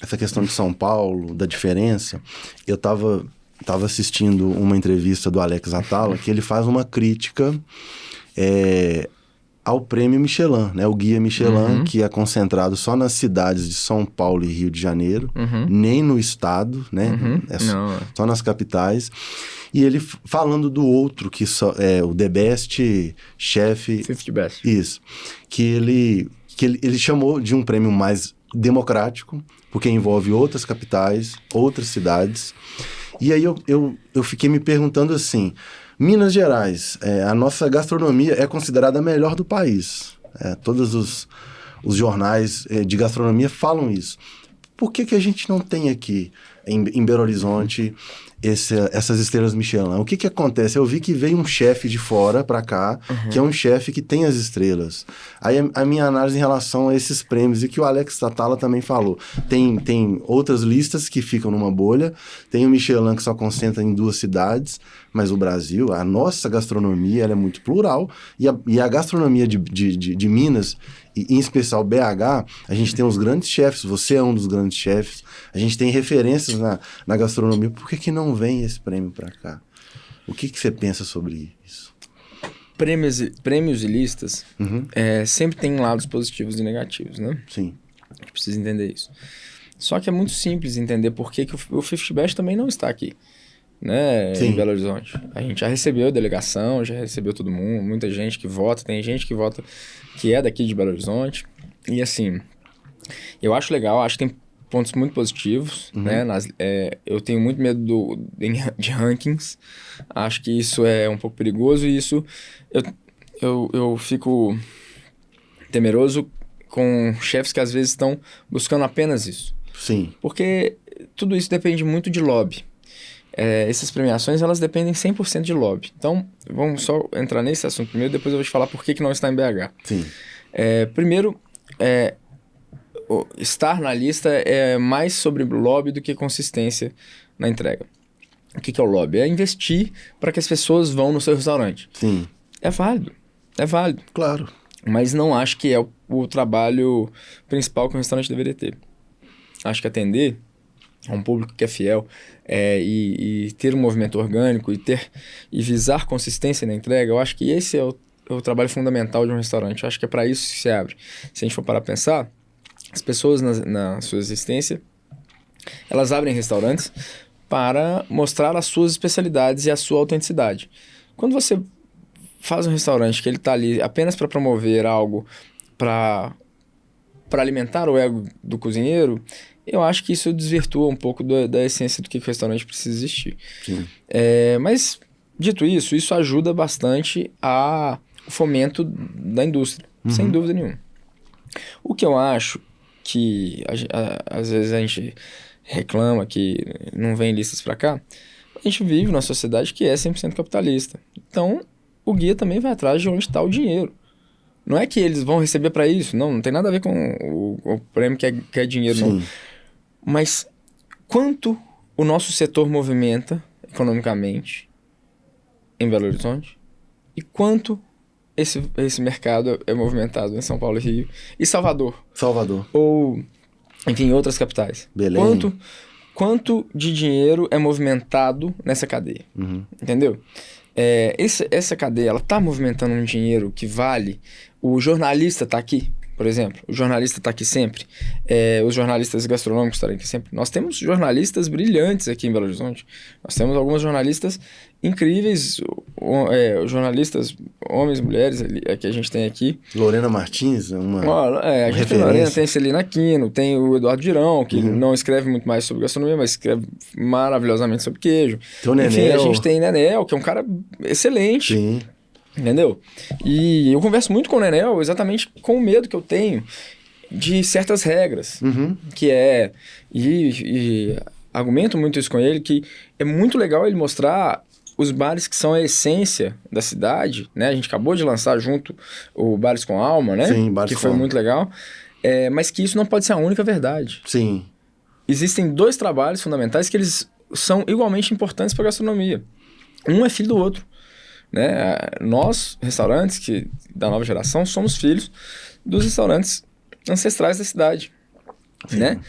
essa questão de São Paulo, da diferença, eu estava assistindo uma entrevista do Alex Atala, que ele faz uma crítica ao prêmio Michelin, né? O guia Michelin, que é concentrado só nas cidades de São Paulo e Rio de Janeiro, nem no estado, né? Só nas capitais. E ele falando do outro, que é o The Best Chef... 50 Best. Isso. Que ele chamou de um prêmio mais democrático, porque envolve outras capitais, outras cidades. E aí eu fiquei me perguntando assim... Minas Gerais, a nossa gastronomia é considerada a melhor do país. Todos os jornais de gastronomia falam isso. Por que a gente não tem aqui, em Belo Horizonte, essas estrelas Michelin? O que acontece? Eu vi que veio um chefe de fora para cá, que é um chefe que tem as estrelas. Aí a minha análise em relação a esses prêmios, e que o Alex Atala também falou, tem outras listas que ficam numa bolha, tem o Michelin que só concentra em 2 cidades, mas o Brasil, a nossa gastronomia, ela é muito plural, e a gastronomia de Minas, e em especial BH, a gente tem os grandes chefes, você é um dos grandes chefes, a gente tem referências na gastronomia. Por que não vem esse prêmio para cá? O que você pensa sobre isso? Prêmios e listas sempre tem lados positivos e negativos, né? Sim. A gente precisa entender isso. Só que é muito simples entender por que o 50 Best também não está aqui, né? Sim. Em Belo Horizonte. A gente já recebeu delegação, já recebeu todo mundo, muita gente que vota, tem gente que vota que é daqui de Belo Horizonte. E assim, eu acho legal, acho que tem pontos muito positivos, né? Eu tenho muito medo de rankings, acho que isso é um pouco perigoso e isso eu fico temeroso com chefes que às vezes estão buscando apenas isso. Sim. Porque tudo isso depende muito de lobby. Essas premiações, elas dependem 100% de lobby. Então, vamos só entrar nesse assunto primeiro, depois eu vou te falar por que não está em BH. Sim. Primeiro, estar na lista é mais sobre lobby do que consistência na entrega. O que é o lobby? É investir para que as pessoas vão no seu restaurante. Sim. É válido. Claro. Mas não acho que é o trabalho principal que o restaurante deveria ter. Acho que atender a um público que é fiel e ter um movimento orgânico e visar consistência na entrega, eu acho que esse é o trabalho fundamental de um restaurante. Eu acho que é para isso que se abre. Se a gente for parar a pensar, as pessoas na sua existência, elas abrem restaurantes para mostrar as suas especialidades e a sua autenticidade. Quando você faz um restaurante que ele está ali apenas para promover algo, para alimentar o ego do cozinheiro, eu acho que isso desvirtua um pouco da essência do que o restaurante precisa existir. Sim. Mas, dito isso, isso ajuda bastante ao fomento da indústria, sem dúvida nenhuma. O que eu acho que às vezes a gente reclama que não vem listas para cá, a gente vive numa sociedade que é 100% capitalista. Então, o guia também vai atrás de onde está o dinheiro. Não é que eles vão receber para isso, não tem nada a ver com o prêmio que é dinheiro, Sim. não. Mas quanto o nosso setor movimenta economicamente em Belo Horizonte e quanto esse mercado é movimentado em São Paulo, Rio e Salvador. Ou, enfim, outras capitais. Belém. Quanto de dinheiro é movimentado nessa cadeia. Entendeu? Essa cadeia, ela está movimentando um dinheiro que vale. O jornalista está aqui, por exemplo. O jornalista está aqui sempre. Os jornalistas gastronômicos estarem aqui sempre. Nós temos jornalistas brilhantes aqui em Belo Horizonte. Nós temos algumas jornalistas incríveis, jornalistas, homens, mulheres, que a gente tem aqui. Lorena Martins é uma a gente tem Lorena, tem Celina Aquino, tem o Eduardo Girão, que não escreve muito mais sobre gastronomia, mas escreve maravilhosamente sobre queijo. Tem o Nenel. Enfim, a gente tem Nenel, que é um cara excelente. Sim. Entendeu? E eu converso muito com o Nenel exatamente com o medo que eu tenho de certas regras. Que e argumento muito isso com ele, que é muito legal ele mostrar os bares que são a essência da cidade, né? A gente acabou de lançar junto o Bares com Alma, né? Sim, Bares que com foi Alma. muito legal. Mas que isso não pode ser a única verdade. Sim. Existem 2 trabalhos fundamentais que eles são igualmente importantes para a gastronomia. Um é filho do outro. Né? Nós, restaurantes da nova geração, somos filhos dos restaurantes ancestrais da cidade. Né?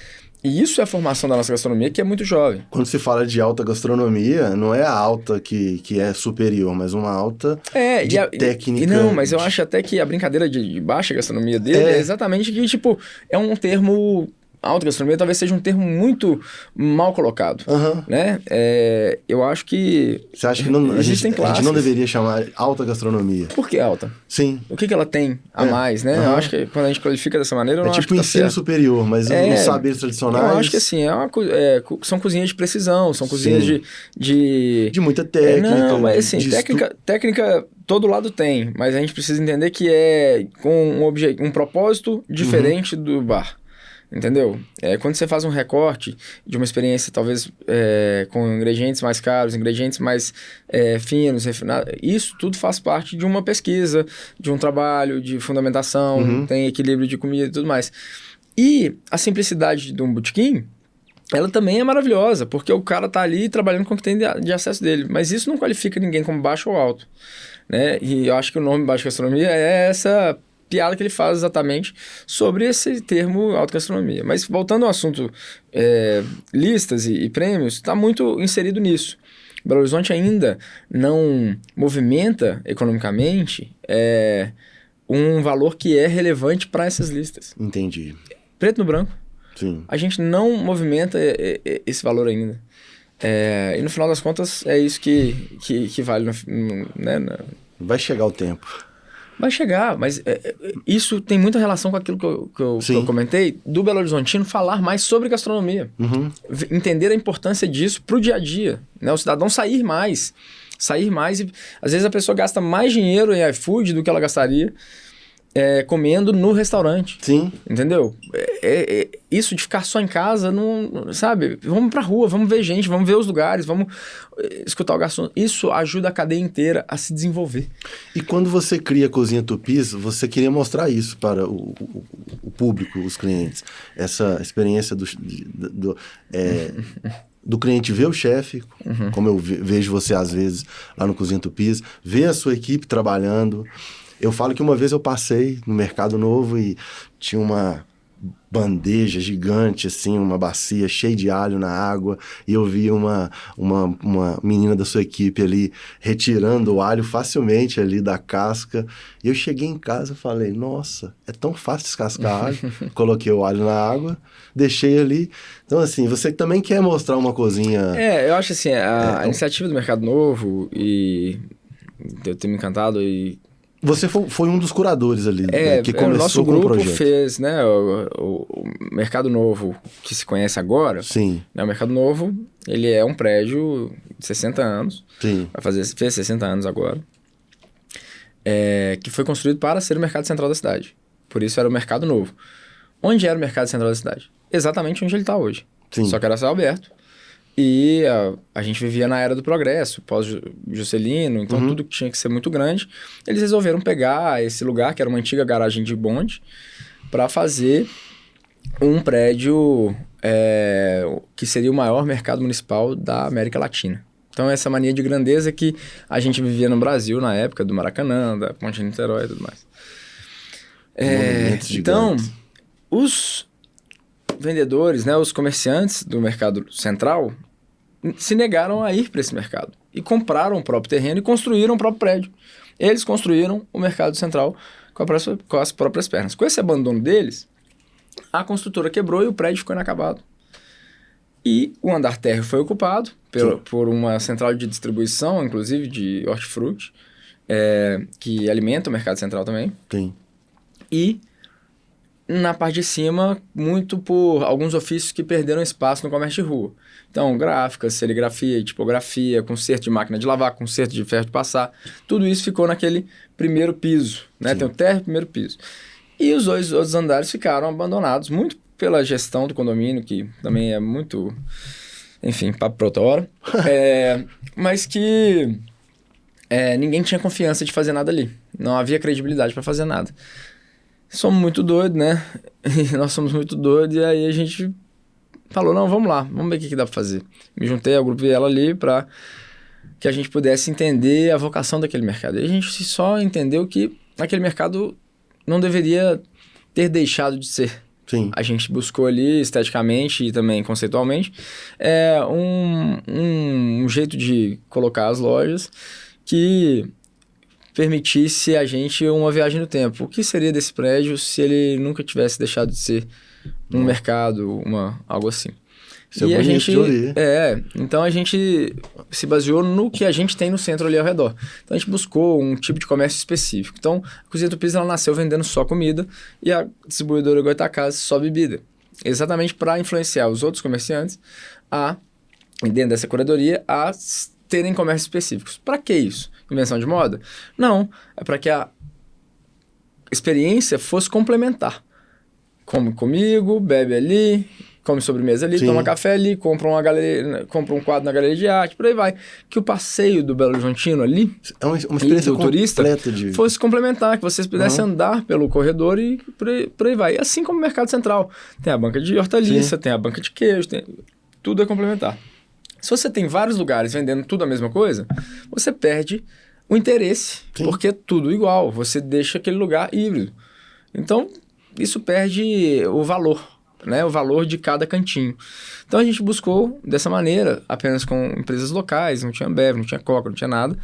E isso é a formação da nossa gastronomia, que é muito jovem. Quando se fala de alta gastronomia, não é a alta que é superior, mas uma alta técnica. Não, mas eu acho até que a brincadeira de baixa gastronomia dele é exatamente que, tipo, é um termo alta gastronomia talvez seja um termo muito mal colocado, né? Eu acho que... Você acha que não, existem classes. A gente não deveria chamar alta gastronomia? Por que alta? Sim. O que ela tem a mais, né? Eu acho que quando a gente qualifica dessa maneira, eu não acho que tipo ensino superior, mas os saberes tradicionais... Eu acho que assim, são cozinhas de precisão, são cozinhas de muita técnica. Não, mas assim, técnica todo lado tem, mas a gente precisa entender que é com um propósito diferente do bar. Entendeu? Quando você faz um recorte de uma experiência, talvez com ingredientes mais caros, ingredientes mais finos, refinados, isso tudo faz parte de uma pesquisa, de um trabalho, de fundamentação, tem equilíbrio de comida e tudo mais. E a simplicidade de um botequim, ela também é maravilhosa, porque o cara tá ali trabalhando com o que tem de acesso dele, mas isso não qualifica ninguém como baixo ou alto, né? E eu acho que o nome baixa gastronomia é essa piada que ele faz exatamente sobre esse termo alta gastronomia. Mas voltando ao assunto listas e prêmios, está muito inserido nisso. Belo Horizonte ainda não movimenta economicamente um valor que é relevante para essas listas. Entendi. Preto no branco. Sim. A gente não movimenta esse valor ainda. E no final das contas é isso que vale, né? Vai chegar o tempo. Vai chegar, mas isso tem muita relação com aquilo que eu comentei, do Belo Horizontino falar mais sobre gastronomia. Entender a importância disso pro dia a dia, né? O cidadão sair mais e às vezes a pessoa gasta mais dinheiro em iFood do que ela gastaria comendo no restaurante. Sim. Entendeu? Isso de ficar só em casa, não, sabe? Vamos pra rua, vamos ver gente, vamos ver os lugares, vamos escutar o garçom. Isso ajuda a cadeia inteira a se desenvolver. E quando você cria a Cozinha Tupis, você queria mostrar isso para o público, os clientes. Essa experiência do cliente ver o chefe, como eu vejo você às vezes lá no Cozinha Tupis, ver a sua equipe trabalhando. Eu falo que uma vez eu passei no Mercado Novo e tinha uma bandeja gigante, assim, uma bacia cheia de alho na água, e eu vi uma menina da sua equipe ali retirando o alho facilmente ali da casca. E eu cheguei em casa e falei, nossa, é tão fácil descascar alho. Coloquei o alho na água, deixei ali. Então, assim, você também quer mostrar uma cozinha... eu acho assim, a iniciativa do Mercado Novo e eu ter me encantado e... Você foi um dos curadores ali, que começou o nosso com o grupo projeto. fez, né, o Mercado Novo, que se conhece agora. Sim. Né, o Mercado Novo, ele é um prédio de 60 anos. Sim. Fez 60 anos agora. Que foi construído para ser o Mercado Central da cidade. Por isso era o Mercado Novo. Onde era o Mercado Central da cidade? Exatamente onde ele está hoje. Sim. Só que era céu aberto. E a gente vivia na era do progresso, pós-Juscelino, então tudo tinha que ser muito grande. Eles resolveram pegar esse lugar, que era uma antiga garagem de bonde, para fazer um prédio que seria o maior mercado municipal da América Latina. Então, essa mania de grandeza que a gente vivia no Brasil na época do Maracanã, da Ponte de Niterói e tudo mais. Então, os vendedores, né, os comerciantes do mercado central se negaram a ir para esse mercado e compraram o próprio terreno e construíram o próprio prédio. Eles construíram o mercado central com as próprias pernas. Com esse abandono deles, a construtora quebrou e o prédio ficou inacabado. E o andar térreo foi ocupado por uma central de distribuição, inclusive de hortifruti, que alimenta o mercado central também. Sim. E na parte de cima, muito por alguns ofícios que perderam espaço no comércio de rua. Então, gráfica, serigrafia e tipografia, conserto de máquina de lavar, conserto de ferro de passar, tudo isso ficou naquele primeiro piso, né? Sim. Tem o térreo e o primeiro piso. E os dois outros andares ficaram abandonados, muito pela gestão do condomínio, que também é muito, enfim, papo pra outra hora, mas que ninguém tinha confiança de fazer nada ali. Não havia credibilidade para fazer nada. Somos muito doidos, né? Nós somos muito doidos, e aí a gente falou, não, vamos lá, vamos ver o que dá pra fazer. Me juntei ao grupo Viela ali para que a gente pudesse entender a vocação daquele mercado. E a gente só entendeu que aquele mercado não deveria ter deixado de ser. Sim. A gente buscou ali, esteticamente e também conceitualmente, um jeito de colocar as lojas que permitisse a gente uma viagem no tempo. O que seria desse prédio se ele nunca tivesse deixado de ser um mercado, algo assim. Isso é bonito de ouvir. Então a gente se baseou no que a gente tem no centro ali ao redor. Então a gente buscou um tipo de comércio específico. Então a Cozinha Tupis ela nasceu vendendo só comida e a distribuidora Goitacazes só bebida. Exatamente para influenciar os outros comerciantes dentro dessa curadoria, a terem comércios específicos. Para que isso? Invenção de moda? Não, é para que a experiência fosse complementar. Come comigo, bebe ali, come sobremesa ali, toma café ali, compra um quadro na galeria de arte, por aí vai. Que o passeio do Belo Horizontino ali, é uma experiência do turista, fosse complementar, que vocês pudessem andar pelo corredor e por aí vai. E assim como o Mercado Central. Tem a banca de hortaliça, tem a banca de queijo, tudo é complementar. Se você tem vários lugares vendendo tudo a mesma coisa, você perde o interesse, porque é tudo igual. Você deixa aquele lugar híbrido. Então, isso perde o valor, né? O valor de cada cantinho. Então, a gente buscou dessa maneira, apenas com empresas locais, não tinha Ambev, não tinha Coca, não tinha nada.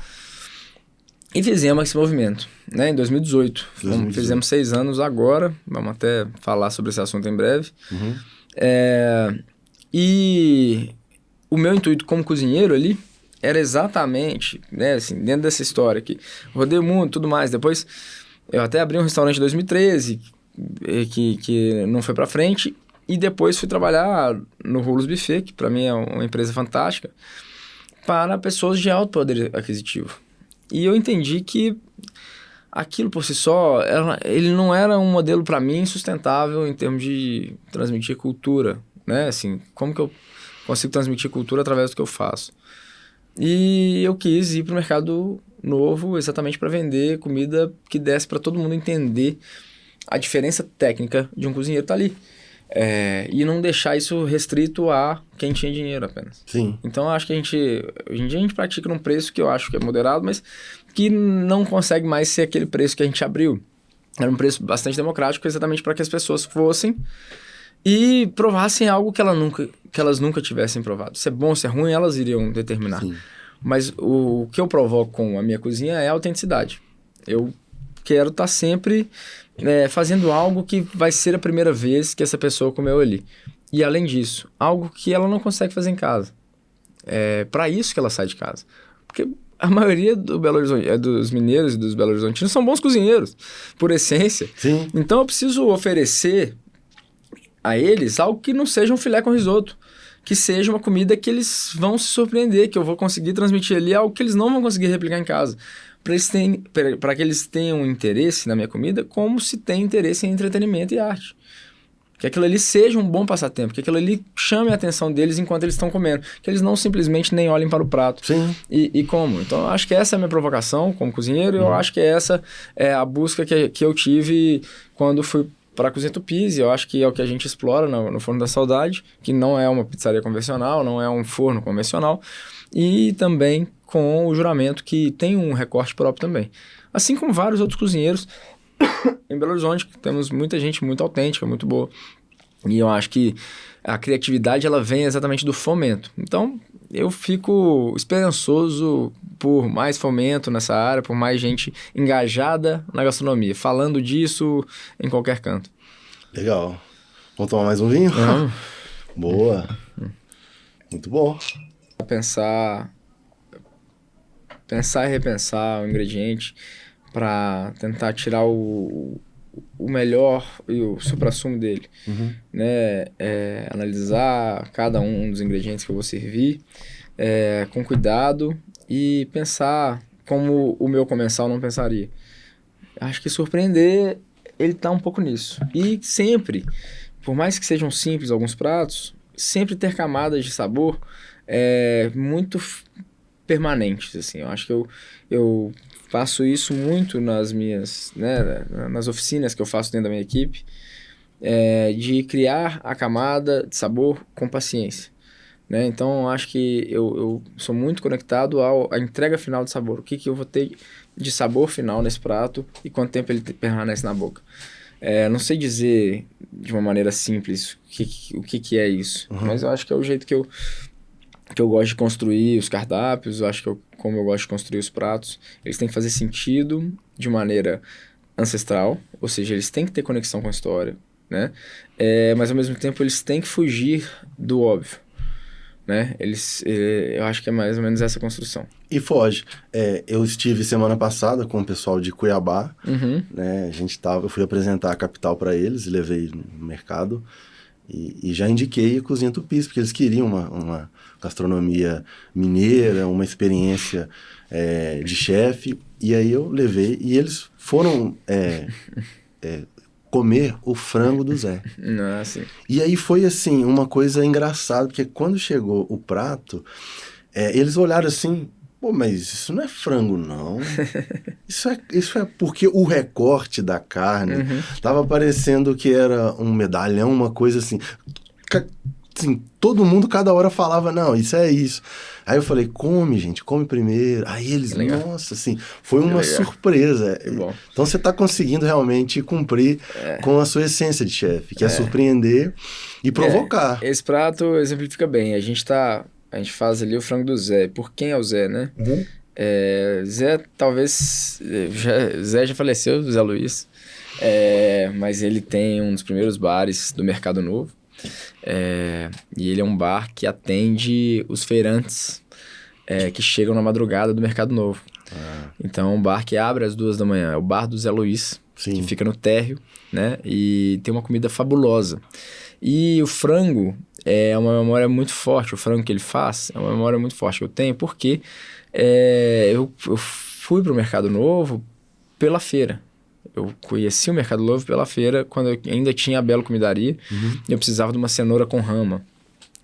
E fizemos esse movimento, né? Em 2018. Fizemos 6 anos agora, vamos até falar sobre esse assunto em breve. E o meu intuito como cozinheiro ali era exatamente, né, assim, dentro dessa história aqui. Rodei o mundo e tudo mais. Depois, eu até abri um restaurante em 2013, que não foi pra frente. E depois fui trabalhar no Rolos Buffet, que para mim é uma empresa fantástica, para pessoas de alto poder aquisitivo. E eu entendi que aquilo por si só, ele não era um modelo para mim sustentável em termos de transmitir cultura, né? Assim, como que eu consigo transmitir cultura através do que eu faço? E eu quis ir para o mercado novo exatamente para vender comida que desse para todo mundo entender a diferença técnica de um cozinheiro estar ali. E não deixar isso restrito a quem tinha dinheiro apenas. Sim. Então, eu acho que hoje em dia a gente pratica num preço que eu acho que é moderado, mas que não consegue mais ser aquele preço que a gente abriu. Era um preço bastante democrático, exatamente para que as pessoas fossem e provassem algo que elas nunca tivessem provado. Se é bom, se é ruim, elas iriam determinar. Sim. Mas o que eu provoco com a minha cozinha é a autenticidade. Eu quero estar sempre fazendo algo que vai ser a primeira vez que essa pessoa comeu ali. E além disso, algo que ela não consegue fazer em casa. É para isso que ela sai de casa. Porque a maioria dos mineiros e dos Belo Horizontinos são bons cozinheiros, por essência. Sim. Então eu preciso oferecer a eles algo que não seja um filé com risoto, que seja uma comida que eles vão se surpreender, que eu vou conseguir transmitir ali algo que eles não vão conseguir replicar em casa. Para que eles tenham interesse na minha comida, como se tem interesse em entretenimento e arte. Que aquilo ali seja um bom passatempo, que aquilo ali chame a atenção deles enquanto eles estão comendo, que eles não simplesmente nem olhem para o prato. Sim. E como. Então, eu acho que essa é a minha provocação como cozinheiro, e eu acho que essa é a busca que eu tive quando fui para a Cozinha Tupis, e eu acho que é o que a gente explora no Forno da Saudade, que não é uma pizzaria convencional, não é um forno convencional, e também com o Juramento, que tem um recorte próprio também. Assim como vários outros cozinheiros em Belo Horizonte, temos muita gente muito autêntica, muito boa. E eu acho que a criatividade ela vem exatamente do fomento. Então, eu fico esperançoso por mais fomento nessa área, por mais gente engajada na gastronomia, falando disso em qualquer canto. Legal. Vamos tomar mais um vinho? Uhum. Boa. Muito bom. Pensar e repensar o ingrediente para tentar tirar o melhor e o suprassumo dele, né? Analisar cada um dos ingredientes que eu vou servir com cuidado e pensar como o meu comensal não pensaria. Acho que surpreender, ele tá um pouco nisso. E sempre, por mais que sejam simples alguns pratos, sempre ter camadas de sabor muito permanentes, assim. Eu acho que eu faço isso muito nas minhas, né, nas oficinas que eu faço dentro da minha equipe, de criar a camada de sabor com paciência, né? Então, eu acho que eu sou muito conectado à entrega final de sabor. O que eu vou ter de sabor final nesse prato e quanto tempo ele permanece na boca. Não sei dizer de uma maneira simples o que é isso, mas eu acho que é o jeito que eu gosto de construir os cardápios, eu acho que como eu gosto de construir os pratos, eles têm que fazer sentido de maneira ancestral, ou seja, eles têm que ter conexão com a história. né? Mas ao mesmo tempo eles têm que fugir do óbvio, né? Eu acho que é mais ou menos essa construção. E foge. Eu estive semana passada com o pessoal de Cuiabá, Uhum. né? Eu fui apresentar a capital para eles, levei no mercado e já indiquei a cozinha tupis, porque eles queriam uma gastronomia mineira, uma experiência de chefe. E aí eu levei e eles foram comer o frango do Zé. Sim. E aí foi assim, uma coisa engraçada, porque quando chegou o prato, eles olharam assim, pô, mas isso não é frango, não. Isso é porque o recorte da carne tava parecendo que era um medalhão, uma coisa assim. Assim, todo mundo cada hora falava, não, isso é isso. Aí eu falei, come, gente, come primeiro. Aí eles, nossa, assim, foi uma surpresa. Que bom. Então você tá conseguindo realmente cumprir com a sua essência de chefe, que é surpreender e provocar. Esse prato exemplifica bem. A gente faz ali o frango do Zé. Por quem é o Zé, né? Uhum. Zé, talvez... Zé já faleceu, Zé Luiz. Mas ele tem um dos primeiros bares do Mercado Novo. E ele é um bar que atende os feirantes que chegam na madrugada do Mercado Novo. Então é um bar que abre às 2 da manhã. É o bar do Zé Luiz, que fica no térreo, né? E tem uma comida fabulosa. E o frango é uma memória muito forte. O frango que ele faz é uma memória muito forte que eu tenho, porque eu fui para o Mercado Novo pela feira. Eu conheci o Mercado Novo pela feira, quando eu ainda tinha a Belo Comidaria, e eu precisava de uma cenoura com rama.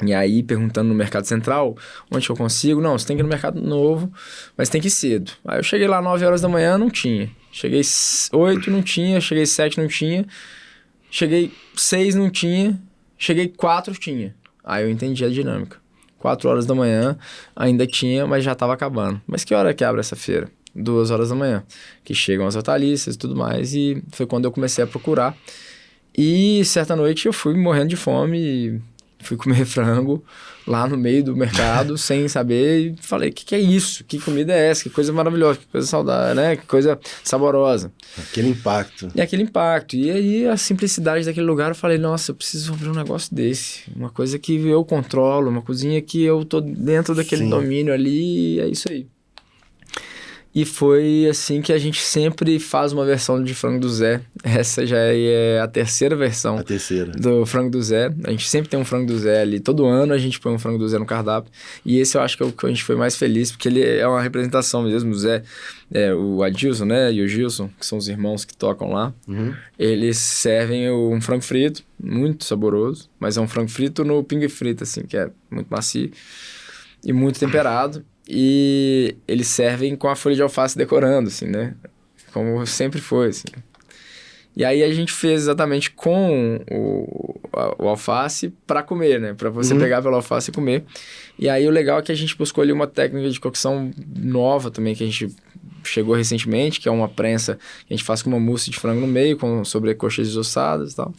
E aí, perguntando no Mercado Central, onde eu consigo? Não, você tem que ir no Mercado Novo, mas tem que ir cedo. Aí eu cheguei lá 9 horas da manhã, não tinha. Cheguei 8, não tinha. Cheguei 7, não tinha. Cheguei 6, não tinha. Cheguei 4, tinha. Aí eu entendi a dinâmica. 4 horas da manhã, ainda tinha, mas já estava acabando. Mas que hora que abre essa feira? 2 horas da manhã, que chegam as hortaliças e tudo mais, e foi quando eu comecei a procurar. E certa noite eu fui morrendo de fome e fui comer frango lá no meio do mercado, sem saber, e falei, o que é isso? Que comida é essa? Que coisa maravilhosa, que coisa saudável, né? Que coisa saborosa. Aquele impacto. E aquele impacto. E aí a simplicidade daquele lugar, eu falei, nossa, eu preciso abrir um negócio desse. Uma coisa que eu controlo, uma cozinha que eu tô dentro daquele domínio ali, e é isso aí. E foi assim que a gente sempre faz uma versão de frango do Zé. Essa já é a terceira versão do frango do Zé. A gente sempre tem um frango do Zé ali. Todo ano a gente põe um frango do Zé no cardápio. E esse eu acho que é o que a gente foi mais feliz, porque ele é uma representação mesmo. O Zé, o Adilson, né, e o Gilson, que são os irmãos que tocam lá. Eles servem um frango frito, muito saboroso. Mas é um frango frito no pingue frito, assim, que é muito macio e muito temperado. E eles servem com a folha de alface decorando, assim, né? Como sempre foi, assim. E aí a gente fez exatamente com o alface para comer, né? Para você pegar pelo alface e comer. E aí o legal é que a gente buscou ali uma técnica de cocção nova também, que a gente chegou recentemente, que é uma prensa que a gente faz com uma mousse de frango no meio, com sobrecoxas desossadas e tal.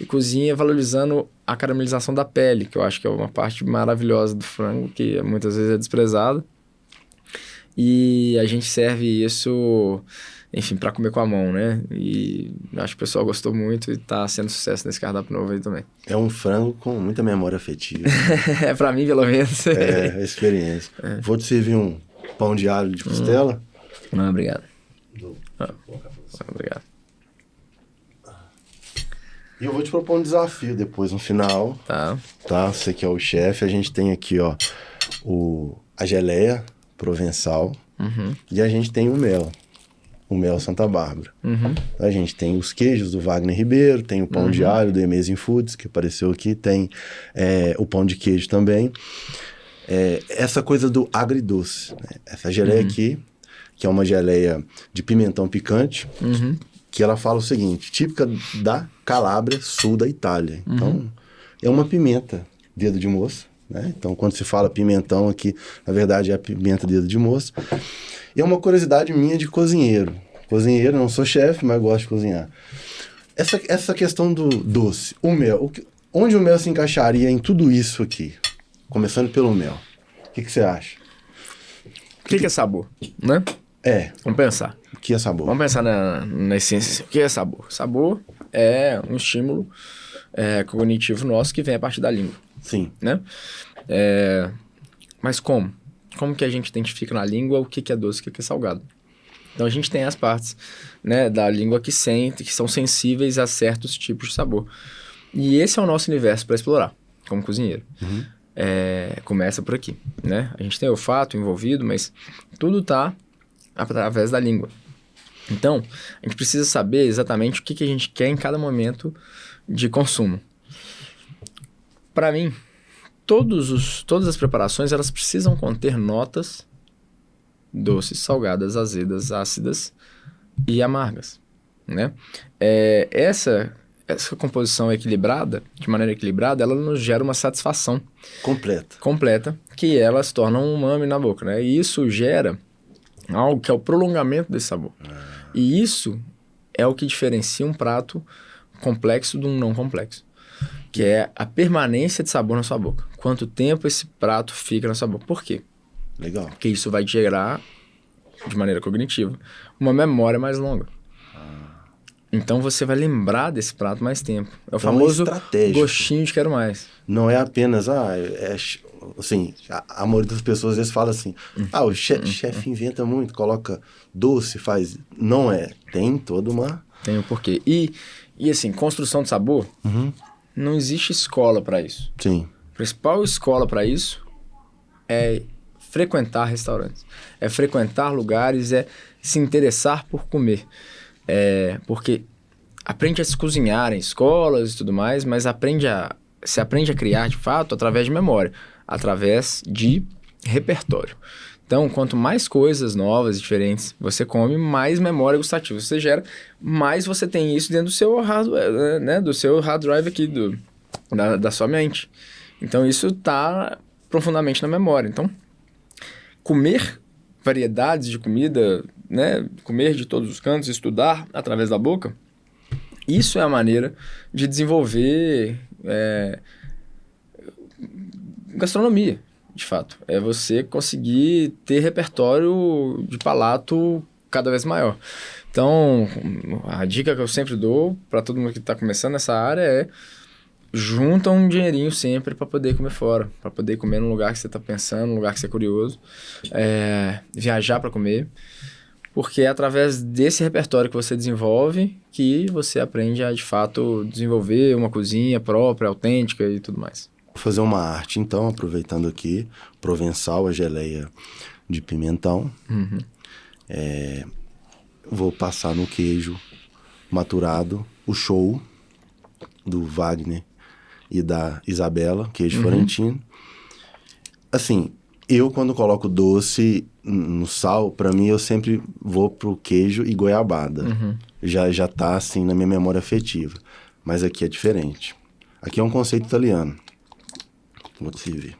E cozinha valorizando a caramelização da pele, que eu acho que é uma parte maravilhosa do frango, que muitas vezes é desprezada. E a gente serve isso, enfim, para comer com a mão, né? E acho que o pessoal gostou muito e tá sendo sucesso nesse cardápio novo aí também. É um frango com muita memória afetiva. Para mim, pelo menos. É experiência. Vou te servir um pão de alho de costela. Não, obrigado. Obrigado. E eu vou te propor um desafio depois, no final. Tá. Você que é o chefe. A gente tem aqui, ó, a geleia provençal. E a gente tem o mel Santa Bárbara. A gente tem os queijos do Wagner Ribeiro, tem o pão de alho do Amazing Foods, que apareceu aqui, tem o pão de queijo também. Essa coisa do agridoce, né? Essa geleia aqui, que é uma geleia de pimentão picante, que ela fala o seguinte, típica da Calábria, sul da Itália. Então, é uma pimenta, dedo de moça, né? Então, quando se fala pimentão aqui, na verdade é a pimenta dedo de moça. E é uma curiosidade minha de cozinheiro. Cozinheiro, não sou chefe, mas gosto de cozinhar. Essa questão do doce, o mel, onde o mel se encaixaria em tudo isso aqui? Começando pelo mel. O que você acha? O que é sabor, né? Vamos pensar. O que é sabor? Vamos pensar na essência. O que é sabor? Sabor é um estímulo cognitivo nosso que vem a partir da língua, Sim. né? Mas como? Como que a gente identifica na língua o que é doce e o que é salgado? Então, a gente tem as partes, né, da língua que são sensíveis a certos tipos de sabor. E esse é o nosso universo para explorar, como cozinheiro. Uhum. Começa por aqui, né? A gente tem olfato envolvido, mas tudo está através da língua. Então, a gente precisa saber exatamente o que a gente quer em cada momento de consumo. Para mim, todas as preparações, elas precisam conter notas doces, salgadas, azedas, ácidas e amargas, né? Essa composição equilibrada, de maneira equilibrada, ela nos gera uma satisfação completa, que ela se torna um umami na boca, né? E isso gera algo que é o prolongamento desse sabor. E isso é o que diferencia um prato complexo de um não complexo, que é a permanência de sabor na sua boca. Quanto tempo esse prato fica na sua boca. Por quê? Legal. Porque isso vai gerar, de maneira cognitiva, uma memória mais longa. Então você vai lembrar desse prato mais tempo. É o famoso gostinho de quero mais. Não é apenas, assim, a maioria das pessoas às vezes fala assim, o chefe inventa muito, coloca doce, faz... Não é, tem toda uma... Tem o porquê. E assim, construção de sabor, não existe escola para isso. Sim. A principal escola para isso é frequentar restaurantes, é frequentar lugares, é se interessar por comer. Porque aprende a se cozinhar em escolas e tudo mais, mas se aprende a criar de fato através de memória, através de repertório. Então, quanto mais coisas novas e diferentes você come, mais memória gustativa você gera, mais você tem isso dentro do seu hardware, né? Do seu hard drive aqui, da sua mente. Então, isso está profundamente na memória. Então, comer variedades de comida, né? Comer de todos os cantos, estudar através da boca, isso é a maneira de desenvolver gastronomia, de fato. É você conseguir ter repertório de palato cada vez maior. Então, a dica que eu sempre dou para todo mundo que está começando nessa área é junta um dinheirinho sempre para poder comer fora, para poder comer num lugar que você está pensando, num lugar que você é curioso, viajar para comer, porque é através desse repertório que você desenvolve que você aprende a, de fato, desenvolver uma cozinha própria, autêntica e tudo mais. Vou fazer uma arte, então, aproveitando aqui, provençal, a geleia de pimentão. Vou passar no queijo maturado, o show do Wagner e da Isabela, queijo florentino. Assim, eu quando coloco doce no sal, pra mim eu sempre vou pro queijo e goiabada. Já tá assim na minha memória afetiva. Mas aqui é diferente. Aqui é um conceito italiano. Vou te servir.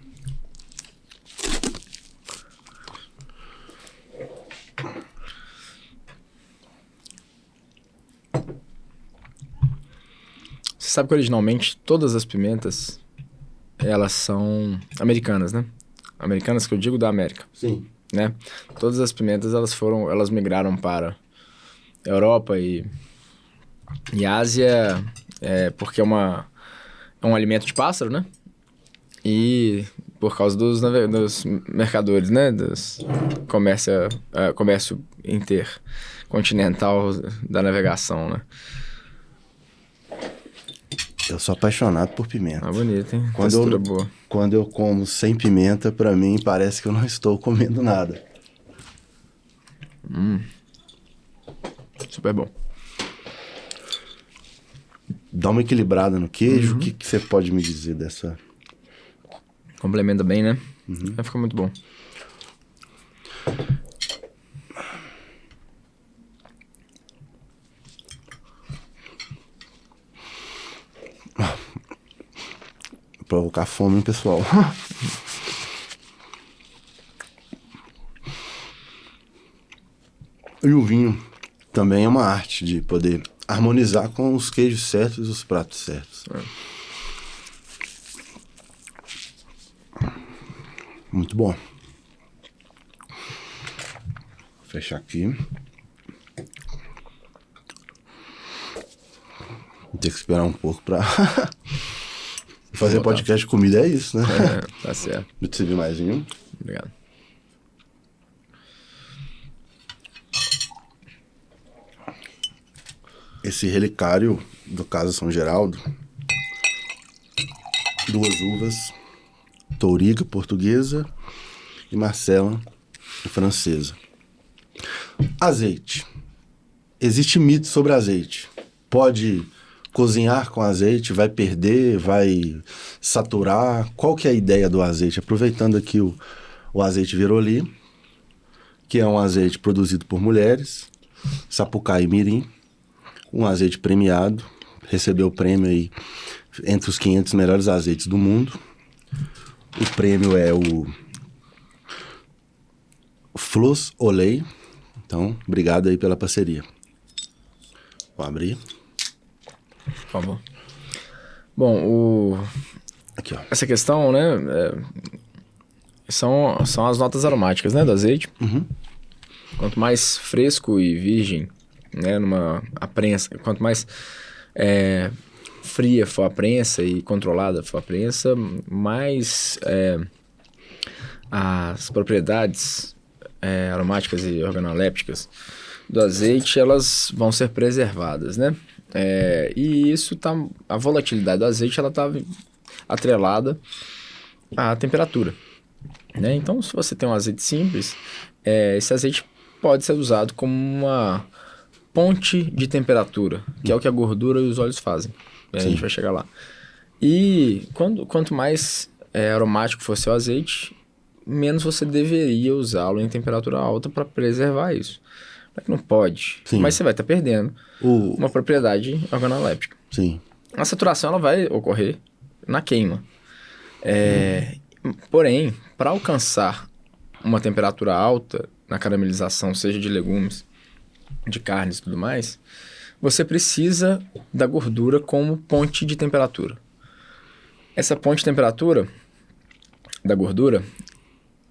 Você sabe que originalmente todas as pimentas, elas são americanas, né? Americanas que eu digo da América. Sim. Né? Todas as pimentas, elas migraram para Europa e Ásia, porque é um alimento de pássaro, né? E por causa dos mercadores, né? Dos comércio intercontinental da navegação, né? Eu sou apaixonado por pimenta. Bonito, hein? Textura boa. Quando eu como sem pimenta, pra mim, parece que eu não estou comendo nada. Super bom. Dá uma equilibrada no queijo. O que você pode me dizer dessa? Complementa bem, né? Vai ficar muito bom. Provocar fome, hein, pessoal? E o vinho também é uma arte de poder harmonizar com os queijos certos e os pratos certos. Muito bom. Vou fechar aqui. Tem que esperar um pouco pra... Fazer podcast de comida é isso, né? Tá certo. Vou te servir mais um. Obrigado. Esse relicário do Casa São Geraldo, 2 uvas, Touriga, portuguesa, e Marcella, francesa. Azeite. Existe mito sobre azeite. Pode cozinhar com azeite, vai perder, vai saturar. Qual que é a ideia do azeite? Aproveitando aqui o azeite Veroli, que é um azeite produzido por mulheres, Sapucaí Mirim, um azeite premiado, recebeu o prêmio aí entre os 500 melhores azeites do mundo. O prêmio é o Flus Olei. Então, obrigado aí pela parceria. Vou abrir. Por favor. Bom, Aqui, ó. essa questão, né, são as notas aromáticas, né, do azeite. Uhum. Quanto mais fresco e virgem, né, a prensa, quanto mais fria for a prensa e controlada for a prensa, mais as propriedades aromáticas e organolépticas do azeite, elas vão ser preservadas, né? E isso a volatilidade do azeite, ela tá atrelada à temperatura, né? Então, se você tem um azeite simples, esse azeite pode ser usado como uma ponte de temperatura, que é o que a gordura e os óleos fazem. A gente vai chegar lá. E quanto mais aromático for seu azeite, menos você deveria usá-lo em temperatura alta para preservar isso. Não é que não pode, Sim. mas você vai estar perdendo uma propriedade organoléptica. Sim. A saturação ela vai ocorrer na queima. Porém, para alcançar uma temperatura alta na caramelização, seja de legumes, de carnes e tudo mais, você precisa da gordura como ponte de temperatura. Essa ponte de temperatura da gordura,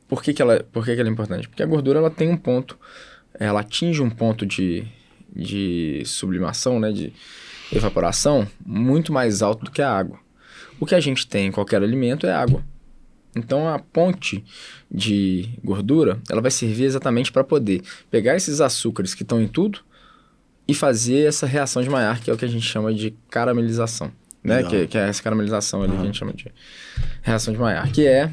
por que ela é importante? Porque a gordura ela tem um ponto, ela atinge um ponto de sublimação, né, de evaporação, muito mais alto do que a água. O que a gente tem em qualquer alimento é água. Então, a ponte de gordura, ela vai servir exatamente para poder pegar esses açúcares que estão em tudo e fazer essa reação de Maillard, que é o que a gente chama de caramelização, né? Que é essa caramelização ali que a gente chama de reação de Maillard, que é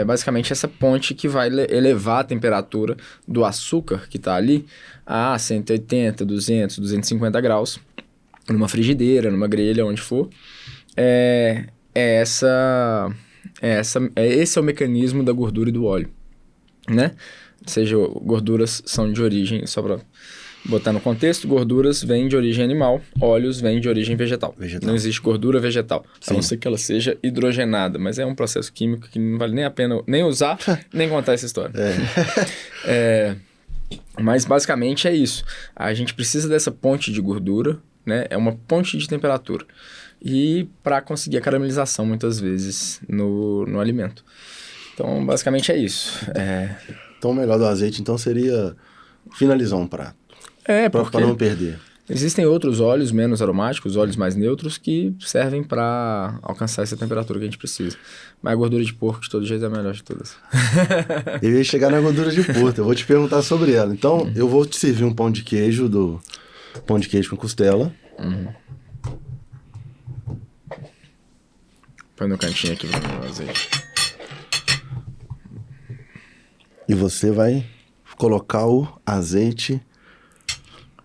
basicamente essa ponte que vai elevar a temperatura do açúcar que está ali a 180, 200, 250 graus, numa frigideira, numa grelha, onde for. Esse é o mecanismo da gordura e do óleo, né? Seja, gorduras são de origem, só para botar no contexto, gorduras vêm de origem animal, óleos vêm de origem vegetal. Não existe gordura vegetal, a não ser que ela seja hidrogenada, mas é um processo químico que não vale nem a pena nem usar, nem contar essa história. Mas basicamente é isso. A gente precisa dessa ponte de gordura, né? É uma ponte de temperatura. E para conseguir a caramelização, muitas vezes, no alimento. Então, basicamente é isso. Então, o melhor do azeite, então, seria finalizar um prato. Para não perder. Existem outros óleos menos aromáticos, óleos mais neutros, que servem para alcançar essa temperatura que a gente precisa. Mas a gordura de porco, de todo jeito, é a melhor de todas. Eu ia chegar na gordura de porco, eu vou te perguntar sobre ela. Então, eu vou te servir um pão de queijo pão de queijo com costela. Põe no cantinho aqui para o azeite. E você vai colocar o azeite...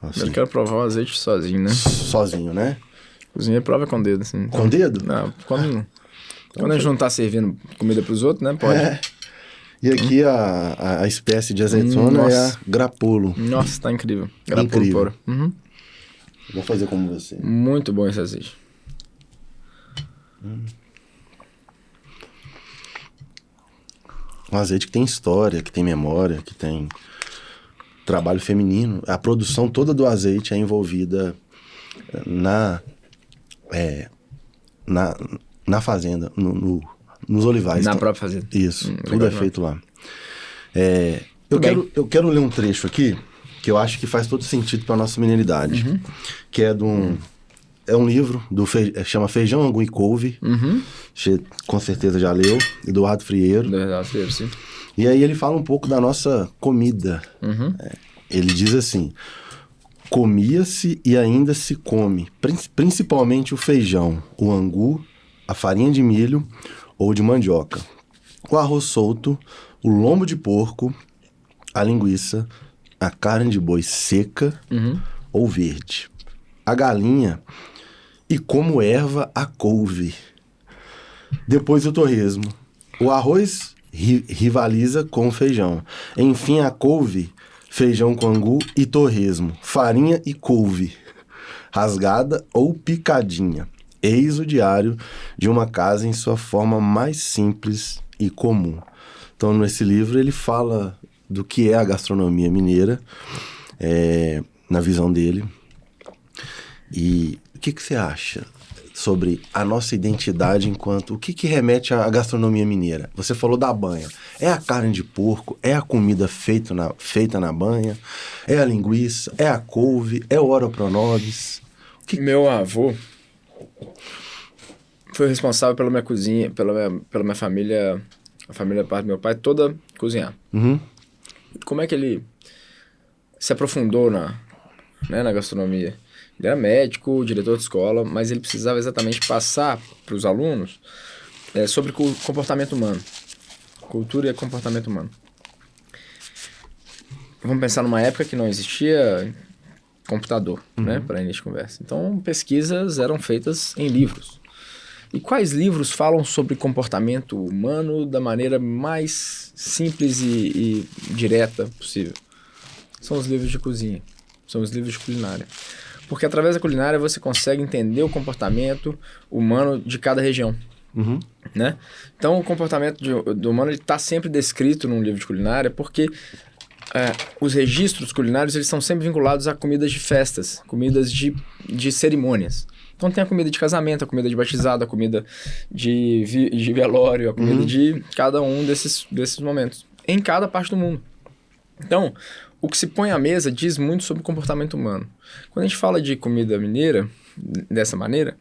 Assim. Eu quero provar o azeite sozinho, né? Sozinho, né? Cozinha prova com o dedo, assim. Então, com o dedo? Não, quando a gente não tá servindo comida pros outros, né? Pode. E aqui a espécie de azeitona é a grapulo. Nossa, tá incrível. Grapulo Incrível. puro. Vou fazer como você. Muito bom esse azeite. Um azeite que tem história, que tem memória, que tem trabalho feminino. A produção toda do azeite é envolvida na fazenda, nos olivais. Na própria fazenda. Isso, tudo é feito lá. Eu quero ler um trecho aqui, que eu acho que faz todo sentido para a nossa mineridade, que é de um é um livro, chama Feijão, Angu e Couve. Você com certeza já leu, Eduardo Frieiro. Eduardo Frieiro, sim. E aí ele fala um pouco da nossa comida. Ele diz assim: comia-se e ainda se come, principalmente o feijão, o angu, a farinha de milho ou de mandioca, o arroz solto, o lombo de porco, a linguiça, a carne de boi seca ou verde, a galinha e como erva a couve. Depois o torresmo. O arroz rivaliza com o feijão. Enfim, a couve, feijão com angu e torresmo, farinha e couve, rasgada ou picadinha. Eis o diário de uma casa em sua forma mais simples e comum. Então, nesse livro, ele fala do que é a gastronomia mineira, na visão dele. E o que você acha sobre a nossa identidade enquanto... O que remete à gastronomia mineira? Você falou da banha. É a carne de porco? É a comida feita na banha? É a linguiça? É a couve? É o oro pro nobis? Meu avô foi responsável pela minha cozinha, pela minha família, a família da parte do meu pai, toda cozinhar. Como é que ele se aprofundou na gastronomia? Ele era médico, diretor de escola, mas ele precisava exatamente passar para os alunos sobre comportamento humano. Cultura e comportamento humano. Vamos pensar numa época que não existia computador, para início de conversa. Então, pesquisas eram feitas em livros. E quais livros falam sobre comportamento humano da maneira mais simples e direta possível? São os livros de cozinha, são os livros de culinária. Porque através da culinária você consegue entender o comportamento humano de cada região. Né? Então, o comportamento do humano está sempre descrito num livro de culinária porque os registros culinários eles são sempre vinculados a comidas de festas, comidas de cerimônias. Então, tem a comida de casamento, a comida de batizado, a comida de velório, a comida de cada um desses momentos, em cada parte do mundo. Então, o que se põe à mesa diz muito sobre o comportamento humano. Quando a gente fala de comida mineira, dessa maneira,